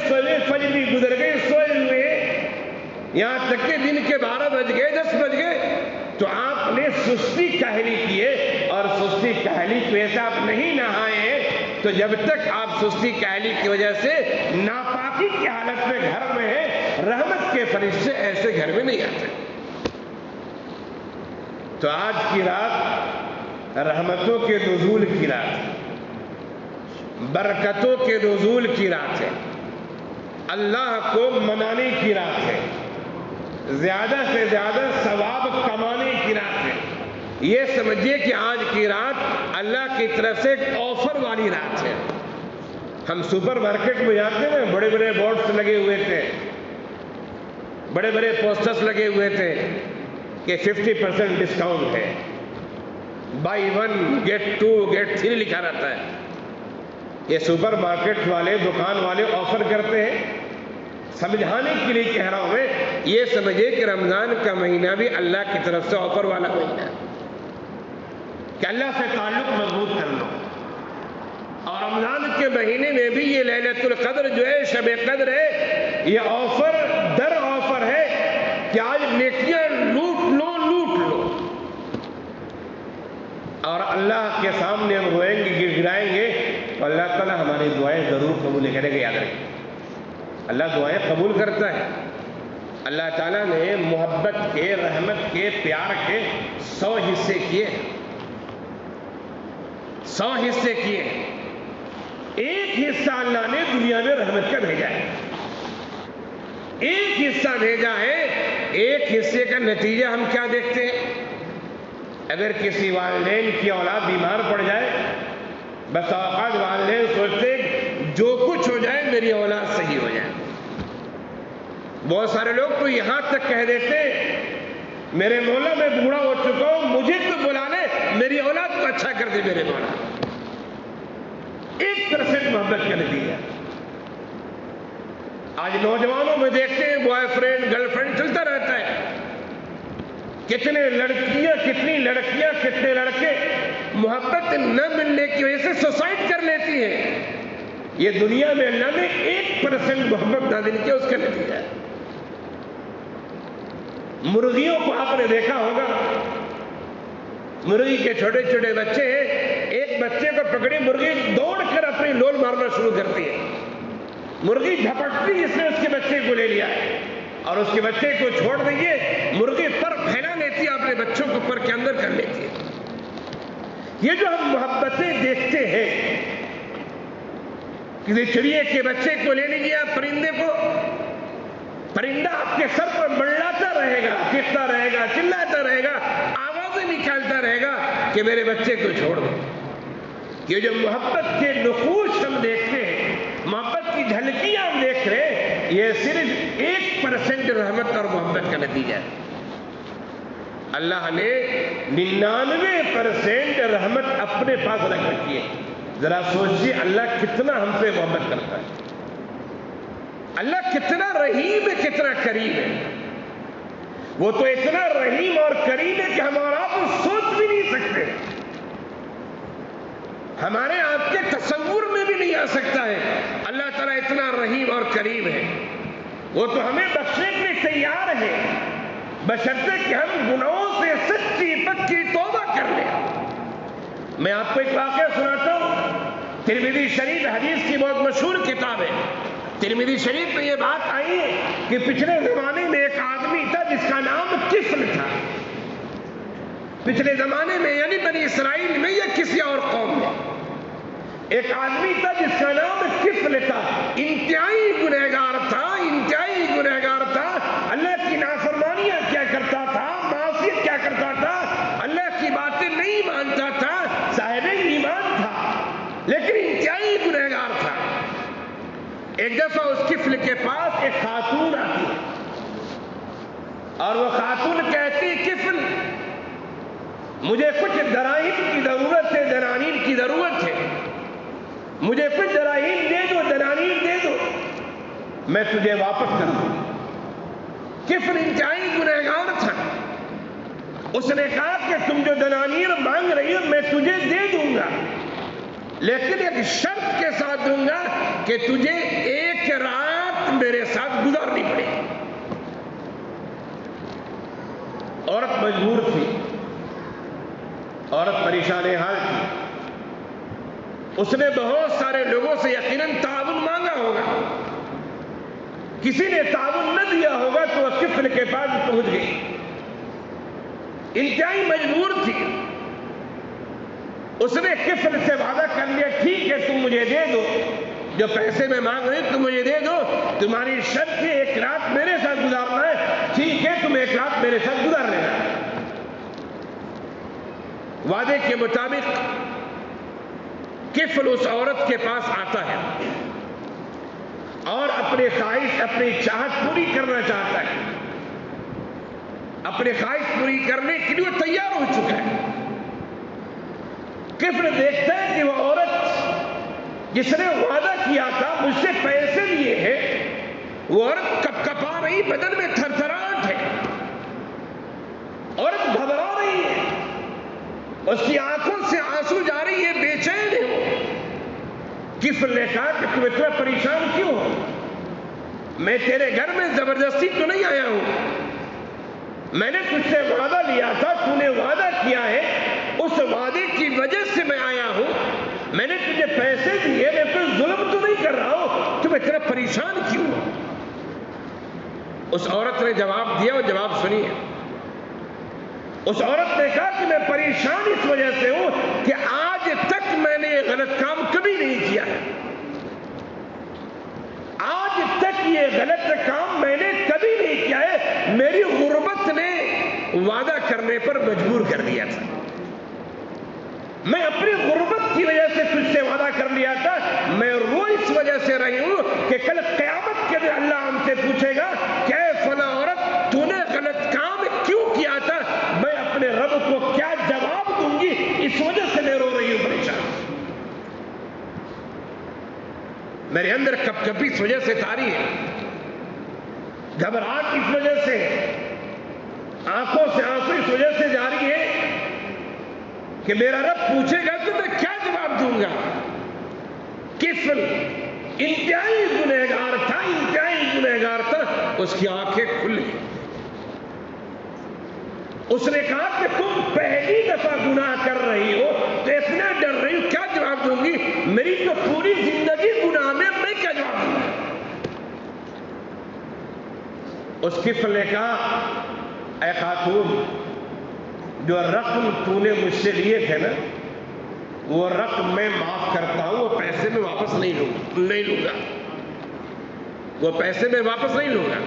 فجر بھی گزر گئے، سوئے ہوئے یہاں تک کہ دن کے 12 بج گئے، 10 بج گئے، تو آپ نے سستی کاہلی کی ہے، اور سستی کاہلی کی وجہ سے آپ نہیں نہائے ہیں، تو جب تک آپ سستی کاہلی کی وجہ سے ناپاکی کی حالت میں گھر میں ہیں، رحمت کے فرشتے ایسے گھر میں نہیں آتے۔ تو آج کی رات رحمتوں کے نزول کی رات ہے، برکتوں کے نزول کی رات ہے، اللہ کو منانے کی رات ہے، زیادہ سے زیادہ ثواب کمانے کی رات ہے۔ یہ سمجھیے کہ آج کی رات اللہ کی طرف سے ایک آفر والی رات ہے۔ ہم سپر مارکیٹ میں جاتے ہیں، بڑے بڑے بورڈز لگے ہوئے تھے، بڑے بڑے پوسٹرز لگے ہوئے تھے کہ 50% ڈسکاؤنٹ ہے، بائی 1 get 2 get 3 لکھا رہتا ہے۔ یہ سپر مارکیٹ والے، دکان والے آفر کرتے ہیں۔ سمجھانے کے لیے کہہ رہا ہوں میں، یہ سمجھے کہ رمضان کا مہینہ بھی اللہ کی طرف سے آفر والا مہینہ ہے، کہ اللہ سے تعلق مضبوط کر لو، اور رمضان کے مہینے میں بھی یہ لیلۃ القدر جو ہے، شب قدر ہے، یہ آفر در آفر ہے کہ آج نیکیاں لوٹ لو، اور اللہ کے سامنے ہم روئیں گے، گڑگڑائیں گے، تو اللہ تعالیٰ ہماری دعائیں ضرور قبول کرے گا۔ یاد رکھیں، اللہ دعائیں قبول کرتا ہے۔ اللہ تعالیٰ نے محبت کے، رحمت کے، پیار کے 100 حصے کیے، 100 حصے کیے، ایک حصہ اللہ نے دنیا میں رحمت کا بھیجا ہے، ایک حصہ بھیجا ہے۔ ایک حصے کا نتیجہ ہم کیا دیکھتے ہیں؟ اگر کسی والدین کی اولاد بیمار پڑ جائے، بس اوقات والدین سوچتے جو کچھ ہو جائے میری اولاد صحیح ہو جائے۔ بہت سارے لوگ تو یہاں تک کہہ دیتے میرے مولا میں بوڑھا ہو چکا ہوں، مجھے تو بلا لے، میری اولاد کو اچھا کر دے میرے مولا۔ 1% محبت کا نتیجہ۔ آج نوجوانوں میں دیکھتے ہیں بوائے فرینڈ، گرل فرینڈ چلتا رہتا ہے، کتنے لڑکیاں، کتنی لڑکیاں، کتنے لڑکے محبت نہ ملنے کی وجہ سے سوسائڈ کر لیتی ہیں۔ یہ دنیا میں اللہ نے 1% محبت نازل کیا، اس کا نتیجہ ہے۔ مرغیوں کو آپ نے دیکھا ہوگا، مرغی کے چھوٹے چھوٹے بچے ہیں، ایک بچے کو پکڑی مرغی دوڑ کر اپنی لول مارنا شروع کرتی ہے، مرغی جھپٹتی جس نے اس کے بچے کو لے لیا ہے، اور اس کے بچے کو چھوڑ دئیے، مرغی پر پھیلا لیتی ہے، اپنے بچوں کو پر کے اندر کر لیتی ہے۔ یہ جو ہم محبتیں دیکھتے ہیں، کسی چڑیے کے بچے کو لے لیجیے آپ، پرندے کو، پرندہ آپ کے سر پر منڈلاتا رہے گا، چیختا رہے گا، چلاتا رہے گا، آوازیں نکالتا رہے گا کہ میرے بچے کو چھوڑ دو۔ یہ جو محبت کے نقوش ہم دیکھتے ہیں، محبت کی جھلکیاں ہم دیکھ رہے ہیں، یہ صرف 1% رحمت اور محبت کا نتیجہ ہے۔ اللہ نے 99% رحمت اپنے پاس رکھ رکھی ہے۔ ذرا سوچیے اللہ کتنا ہم سے محبت کرتا ہے، اللہ کتنا رحیم ہے، کتنا کریم ہے۔ وہ تو اتنا رحیم اور کریم ہے کہ ہم اور آپ سوچ بھی نہیں سکتے، ہمارے آپ کے تصور میں بھی نہیں آ سکتا ہے۔ اللہ تعالیٰ اتنا رحیم اور کریم ہے، وہ تو ہمیں بخشنے کے لیے تیار ہے، بشرطے کہ ہم گناہوں سے سچی پکی توبہ کر لیں۔ میں آپ کو ایک واقعہ سناتا ہوں، ترمذی شریف حدیث کی بہت مشہور کتاب ہے۔ ترمذی شریف میں یہ بات آئی ہے کہ پچھلے زمانے میں ایک آدمی تھا جس کا نام کفل تھا۔ پچھلے زمانے میں یعنی بنی اسرائیل میں یا کسی اور قوم میں ایک آدمی تھا جس کا نام کفل تھا، انتہائی گنہگار تھا، انتہائی گنہگار تھا، اللہ کی نافرمانیاں کیا کرتا تھا، معصیت کیا کرتا تھا، اللہ کی باتیں نہیں مانتا تھا، صاحب ایمان تھا لیکن انتہائی گنہگار تھا۔ ایک دفعہ اس کفل کے پاس ایک خاتون آتی ہے اور وہ خاتون کہتی، کفل مجھے کچھ دراہیم کی ضرورت ہے، دنانیر کی ضرورت ہے، مجھے کچھ دراہیم دے دو، دنانیر دے دو، میں تجھے واپس کر دوں۔ کفل انتہائی گنہگار تھا، اس نے کہا کہ تم جو دنانیر مانگ رہی ہو میں تجھے دے دوں گا لیکن ایک شرط کے ساتھ دوں گا کہ تجھے ایک رات میرے ساتھ گزارنی پڑے گی۔ عورت مجبور تھی، عورت پریشان حال تھی، اس نے بہت سارے لوگوں سے یقیناً تعاون مانگا ہوگا، کسی نے تعاون نہ دیا ہوگا تو وہ کفل کے پاس پہنچ گئی، انتہائی مجبور تھی۔ اس نے کفل سے وعدہ کر لیا، ٹھیک ہے تم مجھے دے دو، جو پیسے میں مانگ رہی تم مجھے دے دو، تمہاری شرط ہے ایک رات میرے ساتھ گزارنا ہے، ٹھیک ہے تم ایک رات میرے ساتھ گزار لینا۔ وعدے کے مطابق کفل اس عورت کے پاس آتا ہے اور اپنے خواہش، اپنی چاہت پوری کرنا چاہتا ہے، اپنے خواہش پوری کرنے کے لیے وہ تیار ہو چکا ہے۔ کفل دیکھتا ہے کہ وہ عورت جس نے وعدہ کیا تھا مجھ سے پیسے لیے ہیں، وہ عورت کپ کپا رہی، بدن میں تھرتھراہٹ ہے، عورت گھبرا رہی ہے، اس کی آنکھوں سے آنسو جا رہی ہے، بے چین ہے وہ۔ کفل نے کہا کہ تم اتنا پریشان کیوں ہو؟ میں تیرے گھر میں زبردستی تو نہیں آیا ہوں، میں نے تجھ سے وعدہ لیا تھا، تو نے وعدہ کیا ہے، اس وعدے کی وجہ سے میں آیا ہوں، میں نے تجھے پیسے دیے، میں کوئی ظلم تو نہیں کر رہا ہوں، تم اتنا پریشان کیوں ہو؟ اس عورت نے جواب دیا، وہ جواب سنیے۔ اس عورت نے کہا کہ میں پریشان اس وجہ سے ہوں کہ آج تک میں نے یہ غلط کام کبھی نہیں کیا ہے، آج تک یہ غلط کام میں نے کبھی نہیں کیا ہے، میری غربت نے وعدہ کرنے پر مجبور کر دیا تھا، میں اپنی غربت کی وجہ سے تجھ سے وعدہ کر لیا تھا، میں رو اس وجہ سے رہی ہوں کہ کل قیامت کے دن اللہ ہم سے پوچھے گا کہ اے فلاں عورت تو نے غلط کام کیوں کیا تھا، میں اپنے رب کو کیا جواب دوں گی، اس وجہ سے میں رو رہی ہوں، پریشان، میرے اندر کپ کپی اس وجہ سے تاری ہے، گھبراہٹ اس وجہ سے، آنکھوں سے آنسو اس وجہ سے جاری ہے کہ میرا رب پوچھے گا تو میں کیا جواب دوں گا۔ کفل انتہائی گنہگار تھا، انتہائی گنہگار تھا، اس کی آنکھیں کھل گئی، اس نے کہا کہ تم پہلی دفعہ گناہ کر رہی ہو تو اتنا ڈر رہی ہو، کیا جواب دوں گی، میری تو پوری زندگی گناہ میں کیا جواب دوں گا۔ اس کفل نے کہا اے خاتون، جو رقم تو نے مجھ سے لیے تھے نا وہ رقم میں معاف کرتا ہوں، وہ پیسے میں واپس نہیں لوں گا، وہ پیسے میں واپس نہیں لوں گا،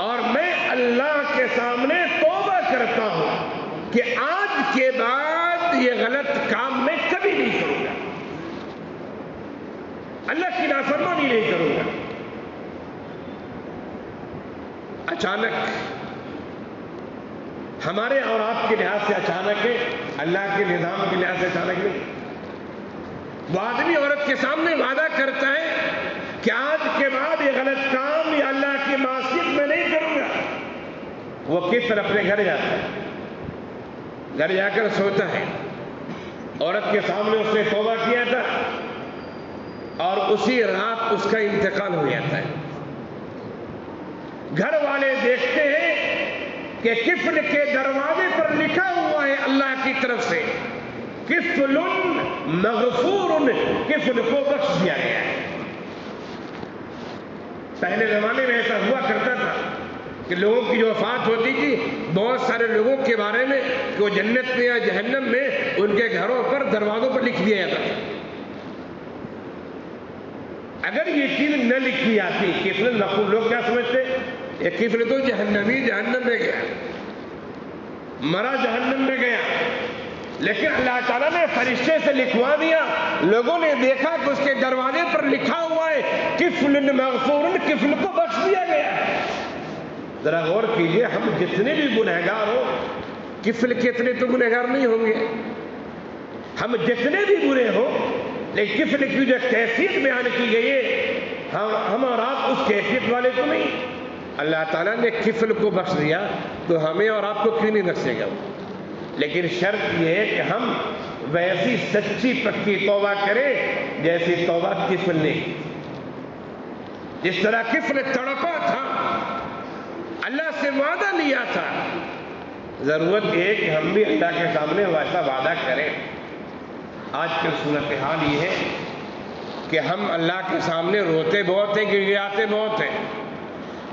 اور میں اللہ کے سامنے توبہ کرتا ہوں کہ آج کے بعد یہ غلط کام میں کبھی نہیں کروں گا، اللہ کی نافرمانی نہیں کروں گا۔ اچانک ہمارے اور آپ کے لحاظ سے اچانک ہے، اللہ کے نظام کے لحاظ سے اچانک نہیں۔ وہ آدمی عورت کے سامنے وعدہ کرتا ہے کہ آج کے بعد یہ غلط کام یا اللہ کی معصیت میں نہیں کروں گا۔ وہ کفل اپنے گھر جاتا ہے، گھر جا کر سوتا ہے، عورت کے سامنے اس نے توبہ کیا تھا اور اسی رات اس کا انتقال ہو جاتا ہے۔ گھر والے دیکھتے ہیں کہ کفل کے دروازے پر لکھا ہوا ہے اللہ کی طرف سے کفل مغفور، کفل کو بخش دیا گیا ہے۔ پہلے زمانے میں ایسا ہوا کرتا تھا کہ لوگوں کی جو وفات ہوتی تھی بہت سارے لوگوں کے بارے میں کہ وہ جنت میں یا جہنم میں ان کے گھروں پر دروازوں پر لکھ دیا جاتا تھا. اگر یہ چیز نہ لکھی آتی کفل مقبول، لوگ کیا سمجھتے یہ کفل تو جہنمی جہنم میں گیا، مرا جہنم میں گیا. لیکن اللہ تعالیٰ نے فرشتے سے لکھوا دیا. لوگوں نے دیکھا کہ اس کے دروازے پر لکھا ہوا ہے کفل مغفور، کفل کو بخش دیا گیا. ذرا غور کیجئے، ہم جتنے بھی گنہگار ہو، کفل کے اتنے تو گنہگار نہیں ہوں گے. ہم جتنے بھی برے ہو، لیکن کفل کی جو کیفیت بیان کی گئی ہے ہم اور آپ اس کیفیت والے تو نہیں. اللہ تعالیٰ نے کفل کو بخش دیا تو ہمیں اور آپ کو کیوں نہیں بخشے گا؟ لیکن شرط یہ ہے کہ ہم ویسی سچی پکی توبہ کریں جیسی توبہ کفل نے کی. جس طرح کفل تڑپا تھا، اللہ سے وعدہ لیا تھا، ضرورت ہے کہ ہم بھی اللہ کے سامنے ویسا وعدہ کریں. آج کل صورتحال یہ ہے کہ ہم اللہ کے سامنے روتے بہت ہیں، گڑگڑاتے بہت ہیں،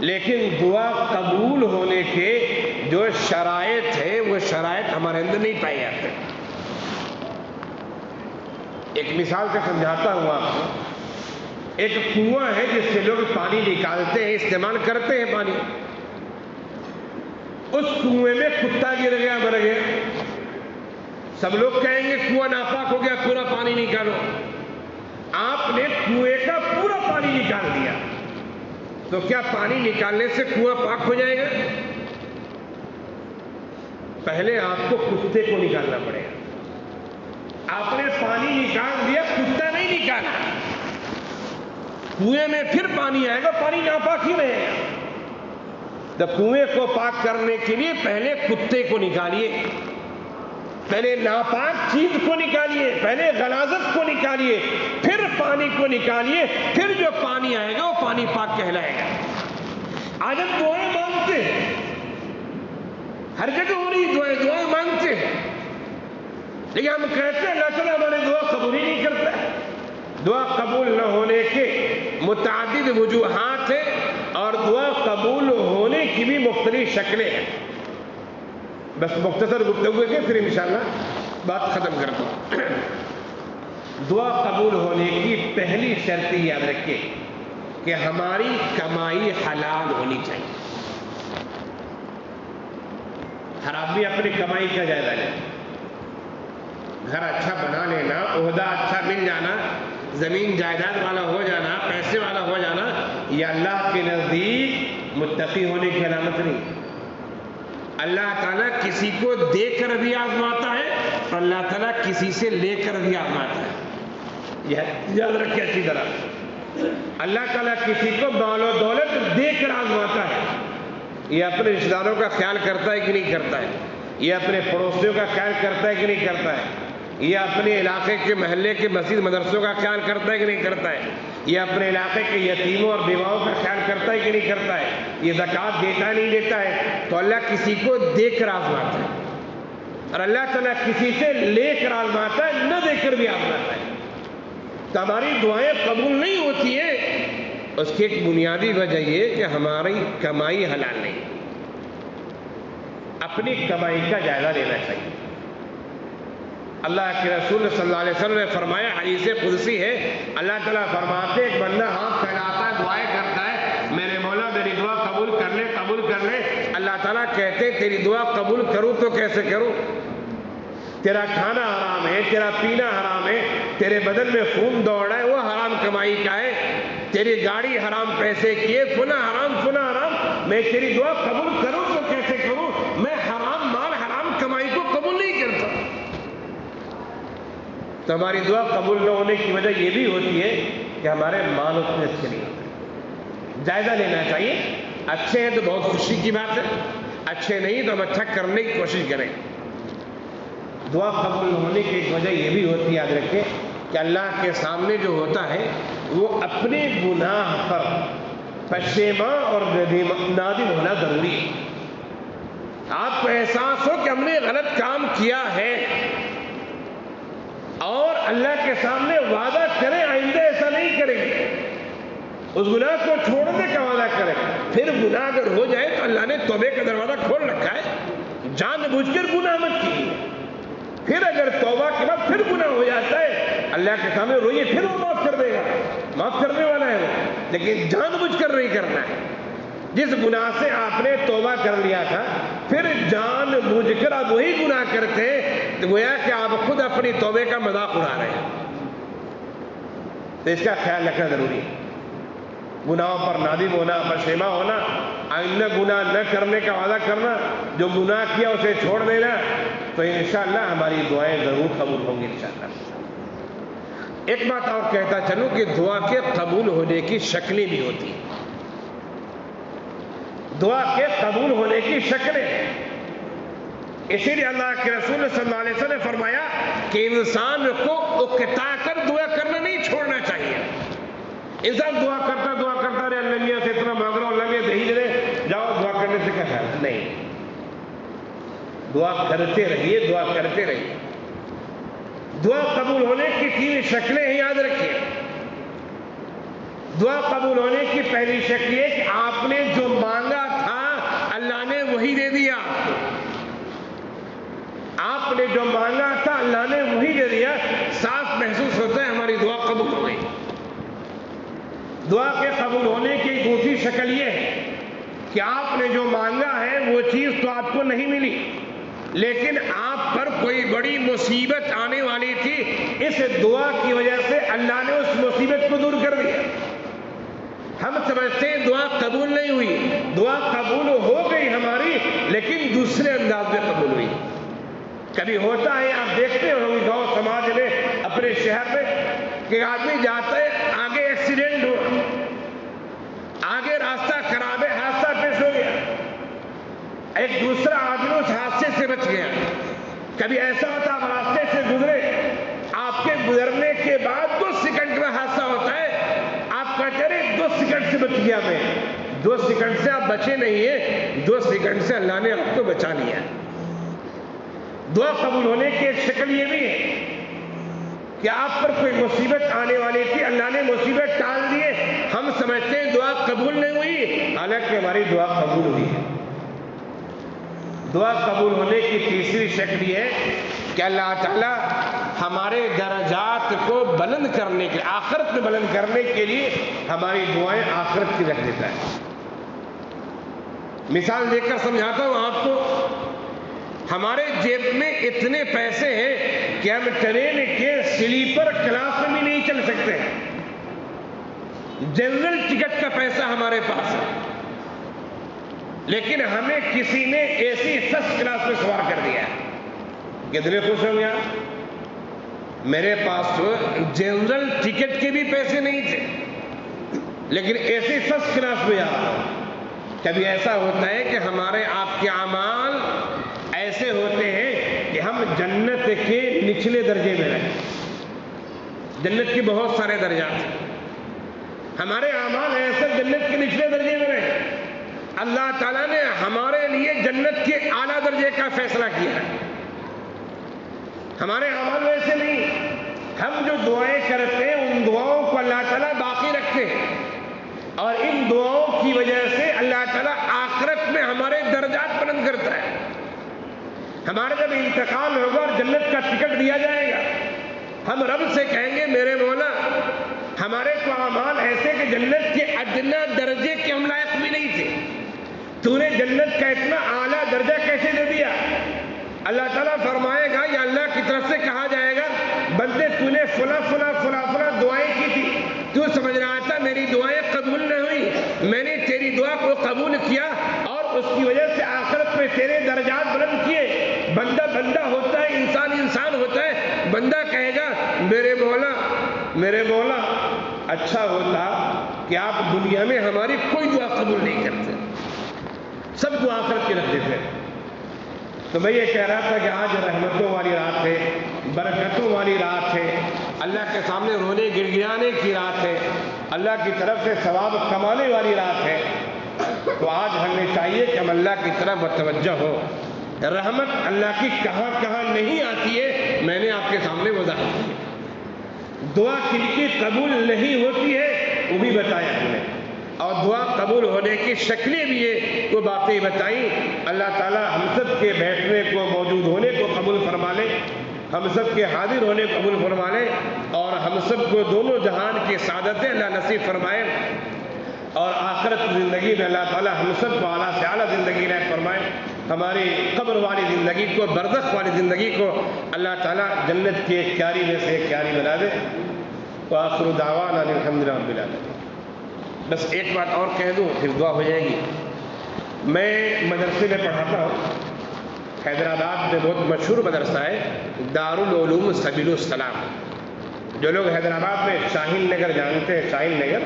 لیکن دعا قبول ہونے کے جو شرائط ہے وہ شرائط ہمارے اندر نہیں پائے جاتے. ایک مثال سے سمجھاتا ہوں آپ کو. ایک کنواں ہے جس سے لوگ پانی نکالتے ہیں، استعمال کرتے ہیں پانی. اس کنویں میں کتا گر گیا، مر گیا. سب لوگ کہیں گے کنواں ناپاک ہو گیا، پورا پانی نکالو. آپ نے کنویں کا پورا پانی نکال دیا تو کیا پانی نکالنے سے کنواں پاک ہو جائے گا؟ پہلے آپ کو کتے کو نکالنا پڑے گا. آپ نے پانی نکال دیا، کتا نہیں نکالا، کنویں میں پھر پانی آئے گا، پانی ناپاک ہی رہے گا. تو کنویں کو پاک کرنے کے لیے پہلے کتے کو نکالیے، پہلے ناپاک چیز کو نکالیے، پہلے غلاظت کو نکالیے، پھر پانی کو نکالیے، پھر جو پانی آئے گا وہ پانی پاک کہلائے گا. آج ہم دعائیں مانگتے ہیں، ہر جگہ ہو رہی دعائیں مانگتے ہیں، لیکن ہم کہتے ہیں اللہ تعالیٰ ہماری دعا قبول ہی نہیں کرتا ہے. دعا قبول نہ ہونے کے متعدد وجوہات ہیں اور دعا قبول ہونے کی بھی مختلف شکلیں ہیں. بس مختصر گفتگو کے پھر انشاءاللہ بات ختم کرتا ہوں. دعا قبول ہونے کی پہلی شرط یاد رکھیں کہ ہماری کمائی حلال ہونی چاہیے. ہر آدمی اپنی کمائی کا جائزہ لے. گھر اچھا بنا لینا، عہدہ اچھا مل جانا، زمین جائیداد والا ہو جانا، پیسے والا ہو جانا، یہ اللہ کے نزدیک متقی ہونے کی علامت نہیں. اللہ تعالیٰ کسی کو دے کر بھی آزماتا ہے اور اللہ تعالیٰ کسی سے لے کر بھی آزماتا ہے. یہ یاد رکھیں اچھی طرح. اللہ تعالیٰ کسی کو مال و دولت دے کر آزماتا ہے. یہ اپنے رشتہ داروں کا خیال کرتا ہے کہ نہیں کرتا ہے، یہ اپنے پڑوسیوں کا خیال کرتا ہے کہ نہیں کرتا ہے، یہ اپنے علاقے کے محلے کے مسجد مدرسوں کا خیال کرتا ہے کہ نہیں کرتا ہے، یہ اپنے علاقے کے یتیموں اور بیواؤں کا خیال کرتا ہے کہ نہیں کرتا ہے، یہ زکوٰۃ دیتا نہیں دیتا ہے. تو اللہ کسی کو دے کر آزماتا ہے اور اللہ تعالیٰ کسی سے لے کر آزماتا ہے، نہ دے کر بھی آزماتا ہے. تو ہماری دعائیں قبول نہیں ہوتی ہیں، اس کی ایک بنیادی وجہ یہ کہ ہماری کمائی حلال نہیں. اپنی کمائی کا جائزہ لینا چاہیے. اللہ کے رسول صلی اللہ علیہ وسلم نے فرمایا، حدیث قدسی ہے، اللہ تعالیٰ فرماتے ایک بندہ ہاتھ پھیلاتا ہے، دعائیں کرتا ہے، میرے مولا میری دعا قبول کر لے، قبول کر لے. اللہ تعالیٰ کہتے تیری دعا قبول کروں تو کیسے کروں؟ تیرا کھانا حرام ہے، تیرا پینا حرام ہے، تیرے بدن میں خون دوڑ رہا ہے، وہ حرام کمائی کا ہے، تیری گاڑی حرام پیسے کی ہے، فنا حرام، میں تیری دعا قبول کروں تو کیسے کروں؟ میں حرام مال حرام کمائی کو قبول نہیں کرتا. تو ہماری دعا قبول نہ ہونے کی وجہ یہ بھی ہوتی ہے کہ ہمارے مال اتنے اچھے نہیں ہوتے. جائزہ لینا چاہیے. اچھے ہیں تو بہت خوشی کی بات ہے، اچھے نہیں تو ہم اچھا کرنے کی کوشش کریں. دعا قبول ہونے کی ایک وجہ یہ بھی ہوتی ہے، یاد رکھیں کہ اللہ کے سامنے جو ہوتا ہے وہ اپنے گناہ پر پشیماں اور نادم ہونا ضروری ہے. آپ کو احساس ہو کہ ہم نے غلط کام کیا ہے اور اللہ کے سامنے وعدہ کریں آئندہ ایسا نہیں کریں گے. اس گناہ کو چھوڑنے کا وعدہ کرے، پھر گناہ اگر ہو جائے تو اللہ نے توبے کا دروازہ کھول رکھا ہے، جان بوجھ کر گناہ مت کیجیے۔ پھر اگر توبہ کے بعد پھر گناہ ہو جاتا ہے، اللہ کے سامنے روئیے، پھر وہ معاف کر دے گا، معاف کرنے والا ہے وہ، لیکن جان بوجھ کر نہیں کرنا ہے۔ جس گناہ سے آپ نے توبہ کر لیا تھا، پھر جان بوجھ کر آپ وہی گناہ کرتے ہیں، تو گویا کہ آپ خود اپنی توبے کا مذاق اڑا رہے ہیں۔ تو اس کا خیال رکھنا ضروری ہے، گناہوں پر نادم ہونا، پشیماں ہونا، آئندہ گناہ نہ کرنے کا وعدہ کرنا، جو گناہ کیا اسے چھوڑ دینا، تو انشاءاللہ ہماری دعائیں ضرور قبول ہوں گی انشاءاللہ۔ ایک بات اور کہتا چلوں کہ دعا کے قبول ہونے کی شکلیں بھی ہوتی ہیں، دعا کے قبول ہونے کی شکلیں، اسی لیے اللہ کے رسول صلی اللہ علیہ وسلم نے فرمایا کہ انسان کو اکتا کر دعا کرنا نہیں چھوڑنا چاہیے۔ انسان دعا کرتا رہے، اللہ میاں سے اتنا مانگ رہا ہوں، اللہ میاں دہی دے، جاؤ دعا کرنے سے کیا خیال؟ نہیں، دعا کرتے رہیے، دعا کرتے رہیے۔ دعا قبول ہونے کی 3 شکلیں ہیں، یاد رکھیے۔ دعا قبول ہونے کی پہلی شکل یہ کہ آپ نے جو مانگا تھا اللہ نے وہی دے دیا آپ کو۔ آپ نے جو مانگا تھا اللہ نے وہی دے دیا، صاف محسوس ہوتا ہے ہماری دعا قبول ہو گئی۔ دعا کے قبول ہونے کی دوسری شکل یہ ہے کہ آپ نے جو مانگا ہے وہ چیز تو آپ کو نہیں ملی، لیکن آپ پر کوئی بڑی مصیبت آنے والی تھی، اس دعا کی وجہ سے اللہ نے اس مصیبت کو دور کر دیا۔ ہم سمجھتے ہیں دعا قبول نہیں ہوئی، دعا قبول ہو گئی ہماری، لیکن دوسرے انداز میں قبول ہوئی۔ کبھی ہوتا ہے، آپ دیکھتے ہو گاؤں سماج میں، اپنے شہر میں، کہ آدمی جاتا ہے، آگے ایکسیڈنٹ ہوا، آگے راستہ خراب ہے، حادثہ پیش ہو گیا، ایک دوسرا آدمی اس حادثے سے بچ گیا۔ کبھی ایسا ہوتا آپ راستے سے گزرے، آپ کے گزرنے کے بعد 2 سیکنڈ میں حادثہ ہوتا ہے، آپ کہتے رہے 2 سیکنڈ سے بچ گیا میں۔ 2 سیکنڈ سے آپ بچے نہیں ہیں، 2 سیکنڈ سے اللہ نے آپ کو بچا لیا۔ دعا قبول ہونے کی ایک شکل یہ بھی ہے کہ آپ پر کوئی مصیبت آنے والی تھی، اللہ نے مصیبت ٹال دیے، ہم سمجھتے ہیں دعا قبول نہیں ہوئی، حالانکہ ہماری دعا قبول ہوئی ہے۔ دعا قبول ہونے کی تیسری شکل یہ ہے کہ اللہ تعالیٰ ہمارے درجات کو بلند کرنے کے، آخرت میں بلند کرنے کے لیے ہماری دعائیں آخرت کی رکھ دیتا ہے۔ مثال دے کر سمجھاتا ہوں آپ کو، ہمارے جیب میں اتنے پیسے ہیں کہ ہم ٹرین کے سلیپر کلاس میں بھی نہیں چل سکتے، جنرل ٹکٹ کا پیسہ ہمارے پاس ہے، لیکن ہمیں کسی نے اے سی فرسٹ کلاس میں سوار کر دیا ہے۔ کتنے خوش ہوں گے؟ میرے پاس تو جنرل ٹکٹ کے بھی پیسے نہیں تھے، لیکن اے سی فرسٹ کلاس میں آ۔ کبھی ایسا ہوتا ہے کہ ہمارے آپ کے اعمال ایسے ہوتے ہیں کہ ہم جنت کے نچلے درجے میں رہیں۔ جنت کے بہت سارے درجات ہیں، ہمارے اعمال ایسے جنت کے نچلے درجے میں رہیں، اللہ تعالیٰ نے ہمارے لیے جنت کے اعلیٰ درجے کا فیصلہ کیا ہے۔ ہمارے اعمال ویسے نہیں، ہم جو دعائیں کرتے ہیں ان دعاؤں کو اللہ تعالیٰ باقی رکھتے ہیں، اور ان دعاؤں کی وجہ سے اللہ تعالیٰ آخرت میں ہمارے درجات بلند کرتا ہے۔ ہمارا جب انتقال ہوگا اور جنت کا ٹکٹ دیا جائے گا، ہم رب سے کہیں گے میرے مولا ہمارے تو اعمال ایسے کہ جنت کے ادنا درجے کے ہم لائق بھی نہیں تھے، تو نے جنت کا اتنا اعلیٰ درجہ کیسے دے دیا؟ اللہ تعالیٰ فرمائے گا یا اللہ کی طرف سے کہا جائے گا بندے تو نے فلاں فلاں فلاں فلاں دعائیں کی تھی، تو سمجھ رہا تھا میری دعائیں قبول نہ ہوئی، میں نے تیری دعا کو قبول کیا اور اس کی وجہ سے آخرت میں تیرے درجات بلند کیے۔ بندہ بندہ ہوتا ہے، انسان انسان ہوتا ہے، بندہ کہے گا میرے مولا اچھا ہوتا کہ آپ دنیا میں ہماری کوئی دعا قبول نہیں کرتے، سب دعا آخرت کی رکھ دیتے۔ تو میں یہ کہہ رہا تھا کہ آج رحمتوں والی رات ہے، برکتوں والی رات ہے، اللہ کے سامنے رونے گڑگڑانے کی رات ہے، اللہ کی طرف سے ثواب کمانے والی رات ہے۔ تو آج ہمیں چاہیے کہ ہم اللہ کی طرف متوجہ ہو۔ رحمت اللہ کی کہاں کہاں نہیں آتی ہے، میں نے آپ کے سامنے وضاحت کی۔ دعا کن کی قبول نہیں ہوتی ہے وہ بھی بتایا ہم نے، اور دعا قبول ہونے کی شکلیں بھی یہ وہ باتیں بتائیں۔ اللہ تعالی ہم سب کے بیٹھنے کو، موجود ہونے کو قبول فرما لے، ہم سب کے حاضر ہونے کو قبول فرما لے، اور ہم سب کو دونوں جہان کی سعادتیں اللہ نصیب فرمائے، اور آخرت کی زندگی میں اللہ تعالی ہم سب کو اعلیٰ سے اعلیٰ زندگی عنایت فرمائے۔ ہماری قبر والی زندگی کو، برزخ والی زندگی کو اللہ تعالی جنت کی ایک کیاری میں سے ایک کیاری بنا دے۔ وآخر دعوانا الحمد للہ رب العالمین۔ بس ایک بات اور کہہ دوں پھر دعا ہو جائے گی۔ میں مدرسے میں پڑھاتا ہوں، حیدرآباد میں بہت مشہور مدرسہ ہے دارالعلوم سبیل السلام۔ جو لوگ حیدرآباد میں شاہین نگر جانتے ہیں،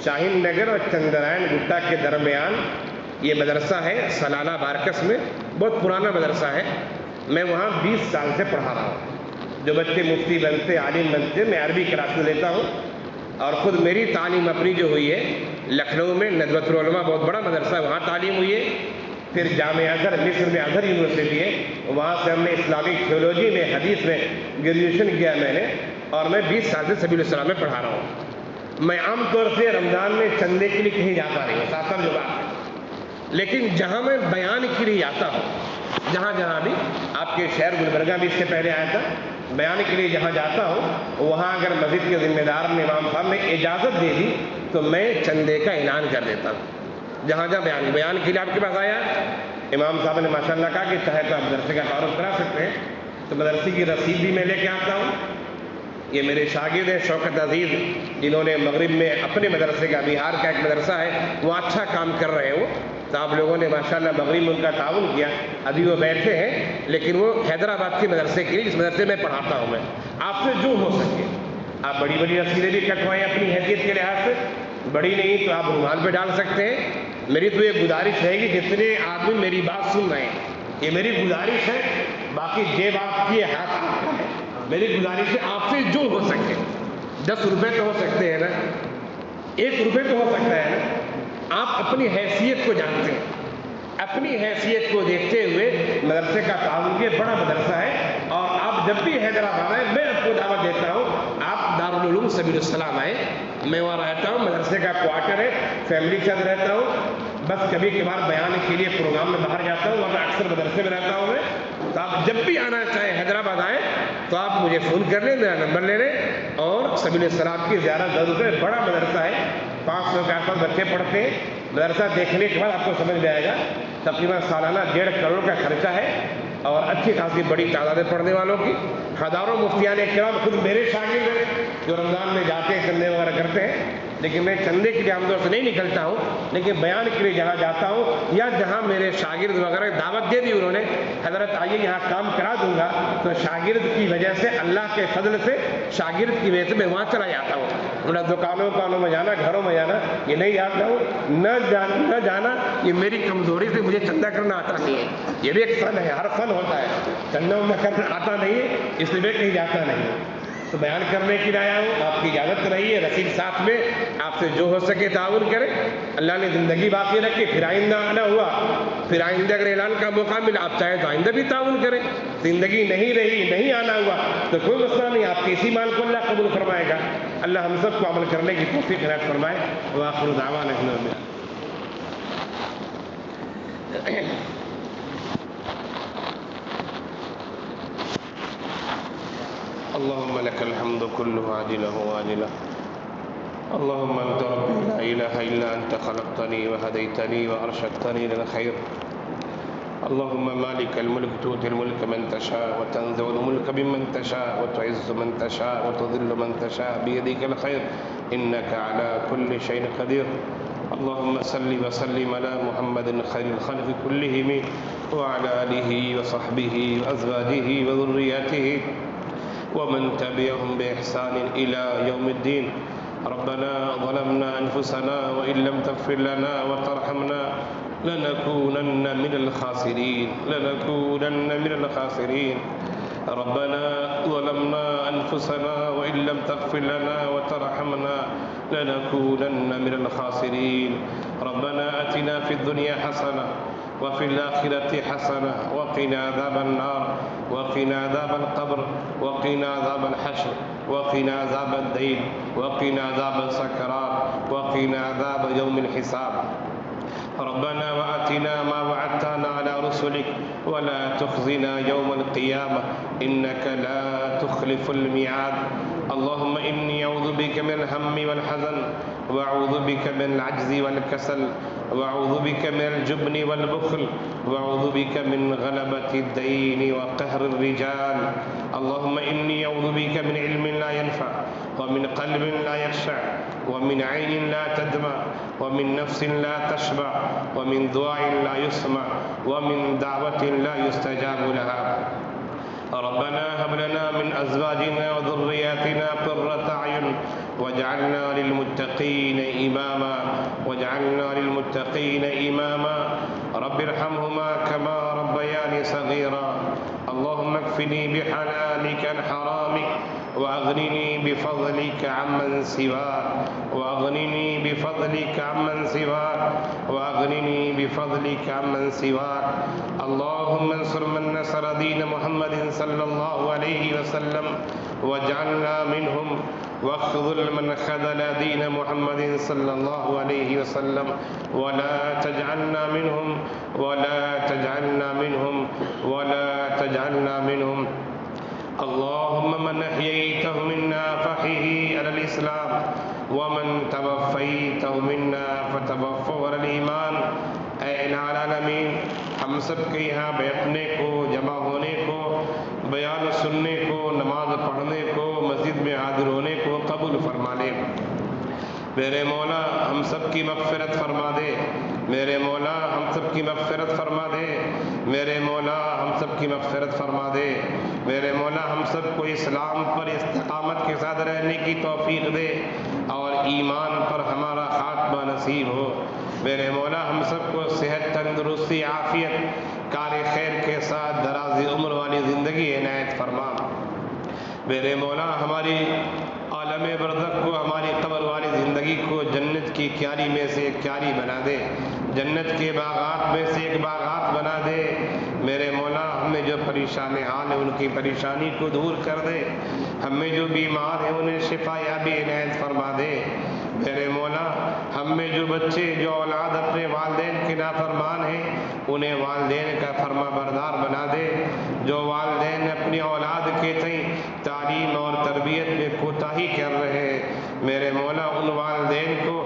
شاہین نگر اور چندرائن گٹا کے درمیان یہ مدرسہ ہے، سلالہ بارکس میں، بہت پرانا مدرسہ ہے۔ میں وہاں 20 سال سے پڑھا رہا ہوں۔ جو بچے مفتی بنتے، عالم بنتے، میں عربی کلاسیں لیتا ہوں، اور خود میری تعلیم اپنی جو ہوئی ہے لکھنؤ میں ندوۃ العلماء بہت بڑا مدرسہ ہے، وہاں تعلیم ہوئی ہے۔ پھر جامعہ ازہر مصر میں ازہر یونیورسٹی ہے، وہاں سے ہم نے اسلامک تھیولوجی میں، حدیث میں گریجویشن کیا میں نے، اور میں 20 سال سے سبیل السلام میں پڑھا رہا ہوں۔ میں عام طور سے رمضان میں چندے کے لیے کہیں جاتا نہیں ہوں، صاف جو بات ہے، لیکن جہاں میں بیان کے لیے آتا ہوں، جہاں بھی آپ کے شہر گلبرگہ بھی اس سے پہلے آیا تھا، بیان کے لیے جہاں جاتا ہوں وہاں اگر مسجد کے ذمہ دار نے، امام صاحب نے اجازت دے دی تو میں چندے کا اعلان کر دیتا ہوں۔ جہاں بیان کے لیے آپ کے پاس آیا، امام صاحب نے ماشاءاللہ کہا کہ چاہے تو آپ مدرسے کا تعارف کرا سکتے ہیں، تو مدرسے کی رسید بھی میں لے کے آتا ہوں۔ یہ میرے شاگرد ہیں شوکت عزیز، جنہوں نے مغرب میں اپنے مدرسے کا، بہار کا ایک مدرسہ ہے، وہ اچھا کام کر رہے ہیں، وہ تو آپ لوگوں نے ماشاءاللہ مغرب میں ان کا تعاون کیا، ابھی وہ بیٹھے ہیں، لیکن وہ حیدرآباد کے مدرسے کے لیے، جس مدرسے میں پڑھاتا ہوں میں، آپ سے جو ہو سکے آپ بڑی بڑی رسیدیں بھی کٹوائیں اپنی حیثیت کے لحاظ سے، بڑی نہیں تو آپ رومال پہ ڈال سکتے ہیں۔ میری تو یہ گزارش رہے گی جتنے آدمی میری بات سن رہے ہیں، یہ میری گزارش ہے، باقی جیب آپ کی ہاتھ آپ کا ہے، میری گزارش ہے آپ سے جو ہو سکے، 10 روپے تو ہو سکتے ہیں نا، 1 روپے تو ہو سکتا ہے نا، آپ اپنی حیثیت کو جانتے ہیں، اپنی حیثیت کو دیکھتے ہوئے مدرسے کا تعاون، یہ بڑا مدرسہ ہے، اور آپ جب بھی حیدرآباد آئیں میں آپ کو دعوت دیتا ہوں، آپ دارالعلوم سبیل السلام آئیں، میں وہاں رہتا ہوں، مدرسے کا کوارٹر ہے، فیملی کے ساتھ رہتا ہوں، بس کبھی کبھار بیان کے لیے پروگرام میں باہر جاتا ہوں، ورنہ اکثر مدرسے میں رہتا ہوں میں۔ تو آپ جب بھی آنا چاہیں حیدرآباد آئیں تو آپ مجھے فون کر لیں، میرا نمبر لے لیں، اور سبیل السلام کی زیارت ضرور کریں۔ بڑا مدرسہ ہے، 500 کے آس پاس بچے پڑھتے ہیں۔ مدرسہ دیکھنے کے بعد آپ کو سمجھ میں آئے گا، تقریباً سالانہ 1.5 کروڑ کا خرچہ ہے، اور اچھی خاصی بڑی تعداد پڑھنے والوں کی، ہزاروں مفتیان کرام خود میرے شاگرد ہیں جو رمضان میں جاتے ہیں، چندے وغیرہ کرتے ہیں، لیکن میں چندے کے لیے عام طور سے نہیں نکلتا ہوں، لیکن بیان کے لیے جہاں جاتا ہوں یا جہاں میرے شاگرد وغیرہ دعوت دے دی انہوں نے، حضرت آئیے یہاں کام کرا دوں گا، تو شاگرد کی وجہ سے، اللہ کے فضل سے شاگرد کی وجہ سے میں وہاں چلا جاتا ہوں۔ انہیں دکانوں میں جانا، گھروں میں جانا یہ نہیں جاتا ہوں، نہ جانا یہ میری کمزوری سے، مجھے چندہ کرنا آتا نہیں ہے، یہ بھی ایک فن ہے، ہر فن ہوتا ہے، چندہ میں کرنا آتا نہیں ہے، اس لیے میں کہیں جاتا نہیں ہوں۔ تو بیان کرنے کے لیے آیا ہوں، آپ کی اجازت رہی ہے، رسید ساتھ میں، آپ سے جو ہو سکے تعاون کریں، اللہ نے زندگی باقی رکھی، پھر آئندہ آنا ہوا، پھر آئندہ اگر اعلان کا موقع ملا آپ چاہیں تو آئندہ بھی تعاون کریں، زندگی نہیں رہی، نہیں آنا ہوا تو کوئی مسئلہ نہیں، آپ کے اسی مال کو اللہ قبول فرمائے گا۔ اللہ ہم سب کو عمل کرنے کی توفیق عنایت فرمائے۔ وآخر دعوانا الحمد للہ۔ اللهم لك الحمد كله عاجله وآجله، اللهم أنت ربي لا إله إلا أنت، خلقتني وهديتني وأرشدتني للخير، اللهم مالك الملك تؤتي الملك من تشاء وتنزع الملك ممن تشاء وتعز من تشاء وتذل من تشاء بيدك الخير إنك على كل شيء قدير، اللهم صل وسلم على محمد خير الخلق كلهم وعلى آله وصحبه وأزواجه وذرياته ومن تبعهم بإحسان إلى يوم الدين۔ ربنا ظلمنا أنفسنا وإن لم تغفر لنا وترحمنا لنكونن من الخاسرين، ربنا ظلمنا أنفسنا وإن لم تغفر لنا وترحمنا لنكونن من الخاسرين، ربنا آتنا في الدنيا حسنة وفي الآخرة حسنة وقنا عذاب النار وقنا عذاب القبر وقنا عذاب الحشر وقنا عذاب الدين وقنا عذاب السكرات وقنا عذاب يوم الحساب. ربنا وآتنا ما وعدتنا على رسلك ولا تخزنا يوم القيامة إنك لا تخلف الميعاد. اللهم إني أعوذ بك من الهم والحزن وأعوذ بك من العجز والكسل وأعوذ بك من الجبن والبخل وأعوذ بك من غلبة الدين وقهر الرجال. اللهم إني أعوذ بك من علم لا ينفع ومن قلب لا يخشع ومن عين لا تدمع ومن نفس لا تشبع ومن دعاء لا يسمع ومن دعوة لا يستجاب لها. ربنا هب لنا من أزواجنا وذرياتنا قرة أعين واجعلنا للمتقين إماما واجعلنا للمتقين إماما. رب ارحمهما كما ربياني صغيرا. اللهم اكفني بحلالك عن حرامك وأغنني بفضلك عمن سواك وأغنني بفضلك عمن سواك وأغنني بفضلك عمن سواك. اللهم انصر من نصر دين محمد صلى الله عليه وسلم واجعلنا منهم واخذل من خذل دين محمد صلى الله عليه وسلم ولا تجعلنا منهم ولا تجعلنا منهم ولا تجعلنا منهم. اللهم من أحييته منا فأحيه على الإسلام ومن توفيته منا فتوفه على الإيمان. اے الہ العالمین، ہم سب کے یہاں بیٹھنے کو، جمع ہونے کو، بیان سننے کو، نماز پڑھنے کو، مسجد میں حاضر ہونے کو قبول فرما لے. میرے مولا ہم سب کی مغفرت فرما دے. میرے مولا ہم سب کی مغفرت فرما دے. میرے مولا ہم سب کی مغفرت فرما دے. میرے مولا ہم سب کو اسلام پر استقامت کے ساتھ رہنے کی توفیق دے اور ایمان پر ہمارا خاتمہ نصیب ہو. میرے مولا ہم سب کو صحت، تندرستی، عافیت، کار خیر کے ساتھ دراز عمر والی زندگی عنایت فرما. میرے مولا ہماری عالم برزخ کو، ہماری قبر والی زندگی کو جنت کی کیاری میں سے ایک کیاری بنا دے. جنت کے باغات میں سے ایک باغات بنا دے. میرے مولا ہمیں جو پریشان حال ہیں ان کی پریشانی کو دور کر دے. ہمیں جو بیمار ہیں انہیں شفا یابی عنایت فرما دے. میرے مولا ہم میں جو بچے، جو اولاد اپنے والدین کے نافرمان ہیں انہیں والدین کا فرما بردار بنا دے. جو والدین اپنی اولاد کے تئیں تعلیم اور تربیت میں کوتاہی کر رہے ہیں، میرے مولا ان والدین کو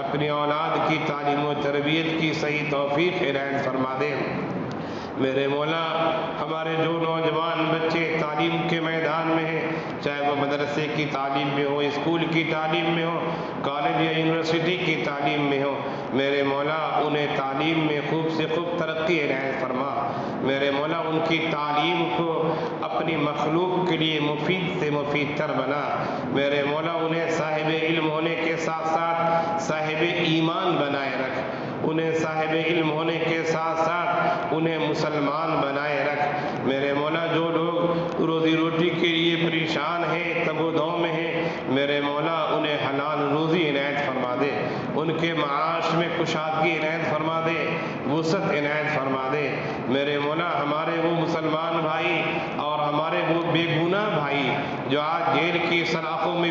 اپنی اولاد کی تعلیم و تربیت کی صحیح توفیق عنایت فرما دے. میرے مولا ہمارے جو نوجوان بچے تعلیم کے میدان میں ہیں، چاہے وہ مدرسے کی تعلیم میں ہو، اسکول کی تعلیم میں ہو، کالج یا یونیورسٹی کی تعلیم میں ہو، میرے مولا انہیں تعلیم میں خوب سے خوب ترقی عنایت فرما. میرے مولا ان کی تعلیم کو اپنی مخلوق کے لیے مفید سے مفید تر بنا. میرے مولا انہیں صاحب علم ہونے کے ساتھ ساتھ صاحب ایمان بنائے رکھ. انہیں صاحب علم ہونے کے ساتھ ساتھ انہیں مسلمان بنائے رکھ. میرے مولا جو لوگ روزی روٹی کے لیے پریشان ہیں، تب و دو میں ہیں، میرے مولا انہیں حلال روزی عنایت فرما دے. ان کے معاش میں کشادگی عنایت فرما دے، وسعت عنایت فرما دے. میرے مولا ہمارے وہ مسلمان بھائی اور ہمارے وہ بے گناہ بھائی جو آج جیل کی سلاخوں میں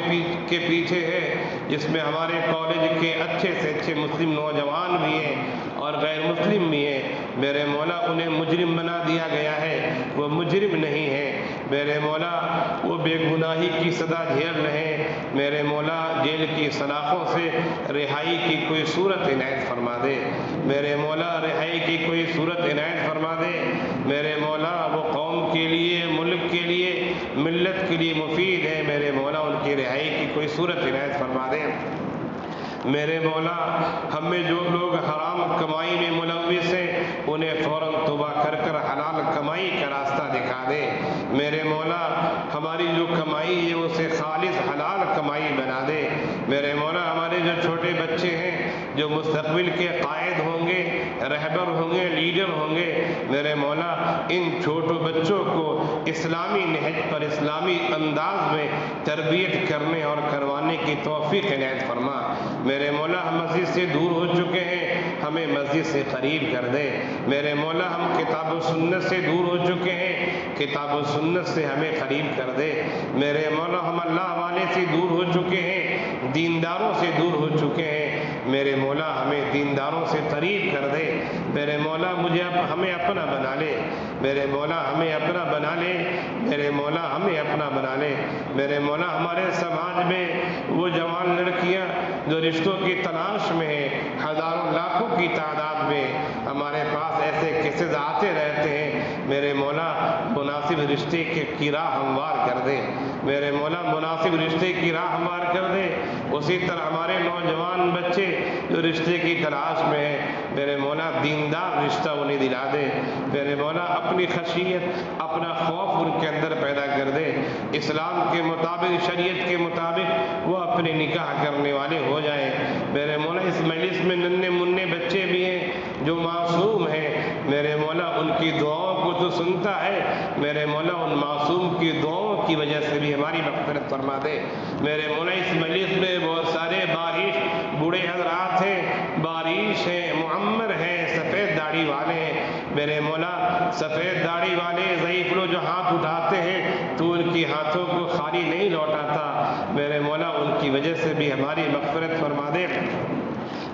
کے پیچھے ہے، جس میں ہمارے کالج کے اچھے سے اچھے مسلم نوجوان بھی ہیں اور غیر مسلم بھی ہیں، میرے مولا انہیں مجرم بنا دیا گیا ہے. وہ مجرم نہیں ہیں. میرے مولا وہ بے گناہی کی سزا جھیل رہے ہیں. میرے مولا جیل کی سلاخوں سے رہائی کی کوئی صورت عنایت فرما دے. میرے مولا رہائی کی کوئی صورت عنایت فرما دے. میرے مولا وہ قوم کے لیے، ملک کے لیے، ملت کے لیے مفید ہے. میرے مولا ان کی رہائی کی کوئی صورت عنایت فرما دے. میرے مولا ہمیں جو لوگ حرام کمائی میں ملوث ہیں انہیں فوراً توبہ کر کر حلال کمائی کا راستہ دکھا دے. میرے مولا ہماری جو کمائی ہے اسے خالص حلال کمائی بنا دے. میرے مولا ہمارے جو چھوٹے بچے ہیں جو مستقبل کے قائد ہوں گے، رہبر ہوں گے، لیڈر ہوں گے، میرے مولا ان چھوٹوں بچوں کو اسلامی نہج پر اسلامی انداز میں تربیت کرنے اور کروانے کی توفیق عنایت فرما۔ میرے مولا ہم مسجد سے دور ہو چکے ہیں، ہمیں مسجد سے قریب کر دے۔ میرے مولا ہم کتاب و سنت سے دور ہو چکے ہیں، کتاب و سنت سے ہمیں قریب کر دے۔ میرے مولا ہم اللہ والے سے دور ہو چکے ہیں، دینداروں سے دور ہو چکے ہیں، میرے مولا ہمیں دینداروں سے قریب کر دے۔ میرے مولا ہمیں اپنا بنا لے، میرے مولا ہمیں اپنا بنا لے، میرے مولا ہمیں اپنا بنا لے۔ میرے مولا ہمارے سماج میں وہ جوان لڑکیاں جو رشتوں کی تلاش میں ہیں، ہزاروں لاکھوں کی تعداد میں ہمارے پاس ایسے کیسز آتے رہتے ہیں، میرے مولا مناسب رشتے کی راہ ہموار کر دے۔ میرے مولا مناسب رشتے کی راہ ہموار کر دے۔ اسی طرح ہمارے نوجوان بچے جو رشتے کی تلاش میں ہیں، میرے مولا دیندار رشتہ انہیں دلا دے۔ میرے مولا اپنی خشیت، اپنا خوف ان کے اندر پیدا کر دے، اسلام کے مطابق، شریعت کے مطابق وہ اپنے نکاح کرنے والے ہو جائیں۔ میرے مولا اس مجلس میں ننھے منھے بچے بھی ہیں جو معصوم ہیں، میرے مولا ان کی دعاؤں کو تو سنتا ہے، میرے مولا ان معصوم کی دعاؤں کی وجہ سے بھی ہماری مغفرت فرما دے۔ میرے مولا اس مجلس میں بہت سارے بارش بوڑھے حضرات ہیں، بارش ہیں، معمر ہیں، سفید داڑھی والے ہیں، میرے مولا سفید داڑھی والے ضعیف لوگ جو ہاتھ اٹھاتے ہیں تو ان کی ہاتھوں کو خالی نہیں لوٹاتا، میرے مولا ان کی وجہ سے بھی ہماری مغفرت فرما دے۔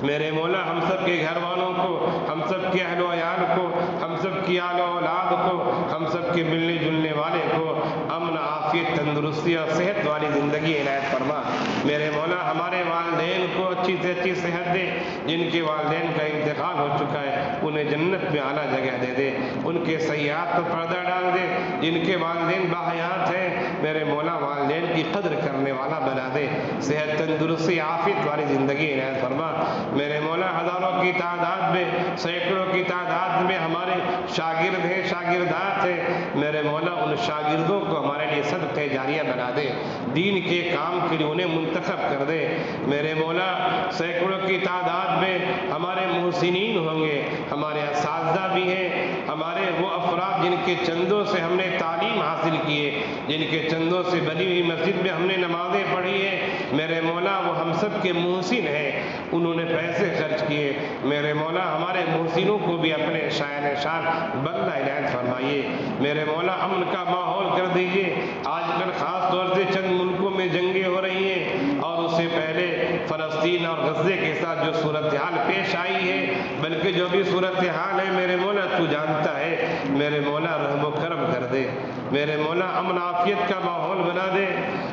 میرے مولا ہم سب کے گھر والوں کو، ہم سب کے اہل و عیال کو، ہم سب کی آل و اولاد کو، ہم سب کے ملنے جلنے والے کو امن، عافیت، تندرستی اور صحت والی زندگی عنایت فرما۔ میرے مولا ہمارے والدین کو اچھی سے اچھی صحت دے، جن کے والدین کا انتقال ہو چکا ہے انہیں جنت میں اعلیٰ جگہ دے دے، ان کے سیئات پر پردہ ڈال دے، جن کے والدین باحیات ہیں میرے مولا والدین کی قدر کرنے والا بنا دے، صحت، تندرستی، عافیت والی زندگی عنایت فرما۔ میرے مولا ہزاروں کی تعداد میں، سینکڑوں کی تعداد میں ہمارے شاگرد ہیں، شاگردات ہیں، میرے مولا ان شاگردوں کو ہمارے لیے صدقہ جاریہ بنا دے، دین کے کام کے لیے انہیں منتخب کر دے۔ میرے مولا سینکڑوں کی تعداد میں ہمارے محسنین ہوں گے، ہمارے اساتذہ بھی ہیں، ہمارے وہ افراد جن کے چندوں سے ہم نے تعلیم حاصل کی ہے، جن کے چندوں سے بنی ہوئی مسجد میں ہم نے نمازیں پڑھی ہیں، میرے مولا وہ ہم سب کے محسن ہیں، انہوں نے پیسے خرچ کیے، میرے مولا ہمارے محسنوں کو بھی اپنے شایان شان بندہ عنایت فرمائیے۔ میرے امن کا ماحول کر دیجیے۔ آج کل خاص طور سے چند ملکوں میں جنگیں ہو رہی ہیں اور اس سے پہلے فلسطین اور غزے کے ساتھ جو صورتحال پیش آئی ہے، بلکہ جو بھی صورتحال ہے میرے مولا تو جانتا ہے، میرے مولا رحم و کرم کر دے، میرے مولا امن عافیت کا ماحول بنا دے۔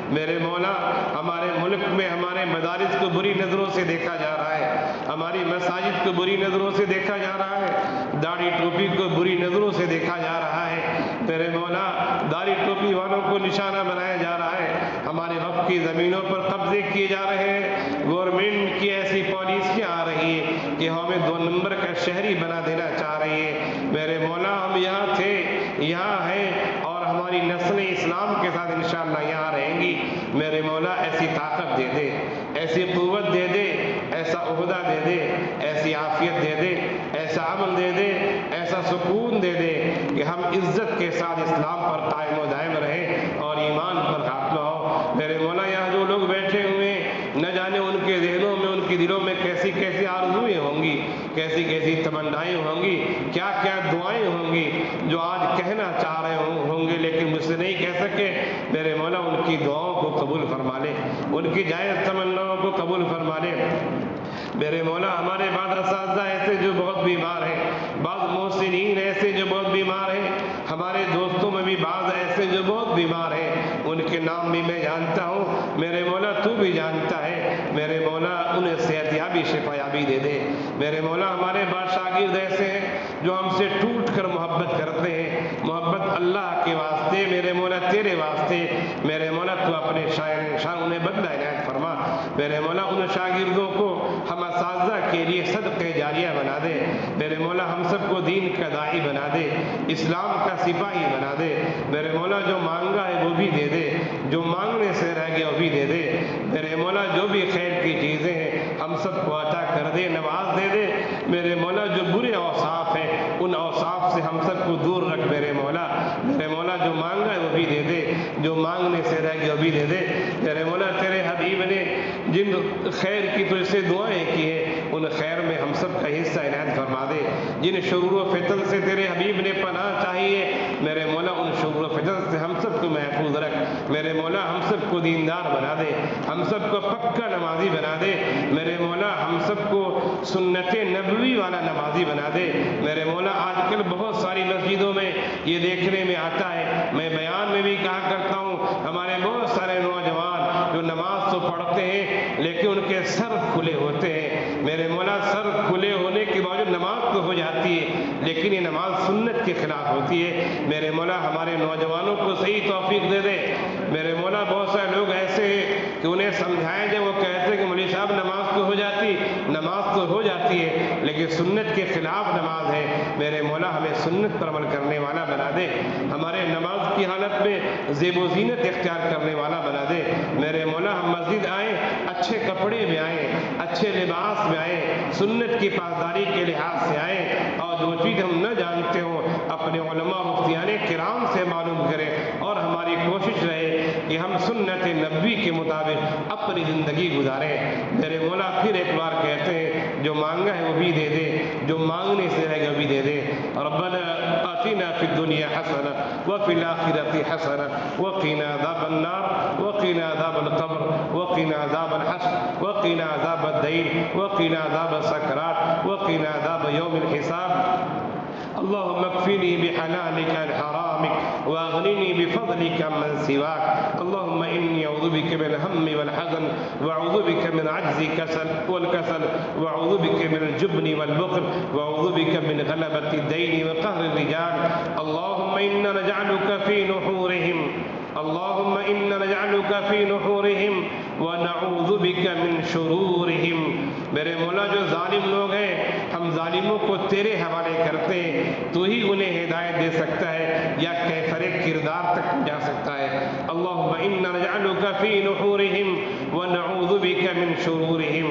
میرے مولا ہمارے ملک میں ہمارے مدارس کو بری نظروں سے دیکھا جا رہا ہے، ہماری مساجد کو بری نظروں سے دیکھا جا رہا ہے، داڑھی ٹوپی کو بری نظروں سے دیکھا جا رہا ہے، میرے مولا داڑھی ٹوپی والوں کو نشانہ بنایا جا رہا ہے، ہمارے وقف کی زمینوں پر قبضے کیے جا رہے ہیں، گورنمنٹ کی ایسی پالیسیاں آ رہی ہیں کہ ہمیں 2 نمبر کا شہری بنا دینا چاہ رہی ہے۔ میرے مولا ہم یہاں تھے، یہاں ہیں اور ہماری نسلیں اسلام کے ساتھ انشاءاللہ یہاں رہیں گی، میرے مولا ایسی طاقت دے دے، ایسی قوت دے دے، ایسا عہدہ دے دے، ایسی عافیت دے دے، ایسا امن دے دے، ایسا سکون دے دے کہ ہم عزت کے ساتھ اسلام پر قائم و دائم رہیں اور ایمان پر خاتمہ ہو۔ میرے مولا یہاں جو لوگ بیٹھے ہوئے ہیں، نہ جانے ان کے ذہنوں میں، ان کے دلوں میں کیسی کیسی آرزوئیں ہوں گی، کیسی کیسی تمنائیں ہوں گی، کیا کیا دعائیں ہوں گی جو آج کہنا چاہ رہے ہوں گے لیکن مجھ سے نہیں کہہ سکے، میرے مولا ان کی دعاؤں کو قبول فرما لے، ان کی جائز تمناؤں کو قبول فرما لے۔ میرے مولا ہمارے بعض اساتذہ ایسے جو بہت بیمار ہیں، بعض محسنین ایسے جو بہت بیمار ہیں، ہمارے دوستوں میں بھی بعض ایسے جو بہت بیمار ہیں، ان کے نام بھی میں جانتا ہوں، میرے مولا تو بھی جانتا ہے، میرے مولا انہیں صحت یابی، شفا یابی دے دے۔ میرے مولا ہمارے بعض شاگرد ایسے ہیں جو ہم سے ٹوٹ کر محبت کرتے ہیں، محبت اللہ کے واسطے، میرے مولا تیرے واسطے، میرے مولا تو اپنے شان انہیں بدلہ عنایت فرما۔ میرے مولا ان شاگردوں کو ہم اساتذہ کے لیے صدقہ جاریہ بنا دے میرے مولا، ہم سب کو دین کا داعی بنا دے، اسلام کا سپاہی بنا دے میرے مولا، جو مانگا ہے وہ بھی دے دے، جو مانگنے سے رہ گیا وہ بھی دے دے میرے مولا، جو بھی خیر کی چیزیں ہیں ہم سب کو عطا کر دے، نواز دے دے میرے مولا، جو برے اوصاف ہیں ان اوصاف سے ہم سب کو دور رکھ میرے مولا، جو مانگا ہے وہ بھی دے دے، جو مانگنے سے رہ گیا وہ بھی دے دے میرے مولا، تیرے حبیب نے جن خیر کی تجھ سے دعائیں کی ہیں ان خیر میں ہم سب کا حصہ عنایت فرما دے، جن شرور و فتن سے تیرے حبیب نے پناہ چاہیے میرے مولا ان شرور و فتن سے ہم سب کو محفوظ رکھ میرے مولا، ہم سب کو دیندار بنا دے، ہم سب کو پکا نمازی بنا دے میرے مولا، ہم سب کو سنت نبوی والا نمازی بنا دے میرے مولا۔ آج کل بہت ساری مسجدوں میں یہ دیکھنے میں آتا ہے، میں بیان میں بھی کہا کرتا ہوں، ہمارے بہت سارے نوجوان جو نماز تو پڑھتے ہیں لیکن ان کے سر کھلے ہوتے ہیں میرے مولا، سر کھلے ہونے کے باوجود نماز تو ہو جاتی ہے لیکن یہ نماز سنت کے خلاف ہوتی ہے میرے مولا، ہمارے نوجوانوں کو صحیح توفیق دے دے میرے مولا۔ بہت سارے لوگ ایسے ہیں کہ انہیں سمجھائیں جب وہ کہتے ہیں کہ مولوی صاحب نماز تو ہو جاتی، نماز تو ہو جاتی ہے لیکن سنت کے خلاف نماز ہے میرے مولا، ہمیں سنت پر عمل کرنے والا بنا دے، ہمارے نماز کی حالت میں زیب و زینت اختیار کرنے والا بنا دے میرے مولا۔ ہم مسجد آئیں اچھے کپڑے میں آئیں، اچھے لباس میں آئیں، سنت کی پاسداری کے لحاظ سے آئیں، اور جو چیز ہم نہ جانتے ہوں اپنے علماء مفتیان کرام سے معلوم کریں، اور ہماری کوشش رہے کہ ہم سنت نبوی کے مطابق اپنی زندگی گزاریں میرے مولا۔ پھر ایک بار کہتے ہیں جو مانگا ہے وہ بھی دے دے، جو مانگنے سے رہے گا وہ بھی دے دے۔ ربنا آتنا فی الدنیا حسنہ وفی الآخرۃ حسنہ وقنا عذاب النار وقنا عذاب القبر وقنا عذاب الحشر وقنا عذاب الدین وقنا عذاب السکرات وقنا عذاب یوم الحساب۔ اللهم اكفني بحلالك عن حرامك واغنني بفضلك عمن سواك، اللهم اني اعوذ بك من الهم والحزن واعوذ بك من عجز والكسل واعوذ بك من الجبن والبخل واعوذ بك من غلبة الدين وقهر الرجال، اللهم انا نجعلك في نحورهم، اللهم انا نجعلك في نحورهم ونعوذ بك من شرورهم میرے مولا، جو ظالم لوگ ہیں ہم ظالموں کو تیرے حوالے کرتے ہیں، تو ہی انہیں ہدایت دے سکتا ہے یا کیفر کردار تک جا سکتا ہے۔ اللہم انا نجعلک فی نحورہم ونعوذ بک من شرورہم،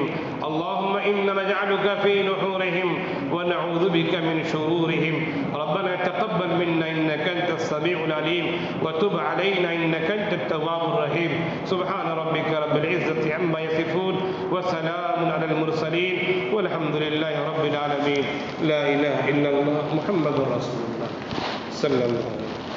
اللہم انا نجعلک فی نحورہم ونعوذ بک من شرورہم، ربنا تقبل منا انک انت السمیع العلیم وتب علینا انک انت التواب الرحیم، سبحان ربک رب العزت عما یصفون وسلام علی المرسلین والحمد للہ رب العالمین، لا الہ الا اللہ محمد رسول اللہ صلی اللہ علیہ وسلم۔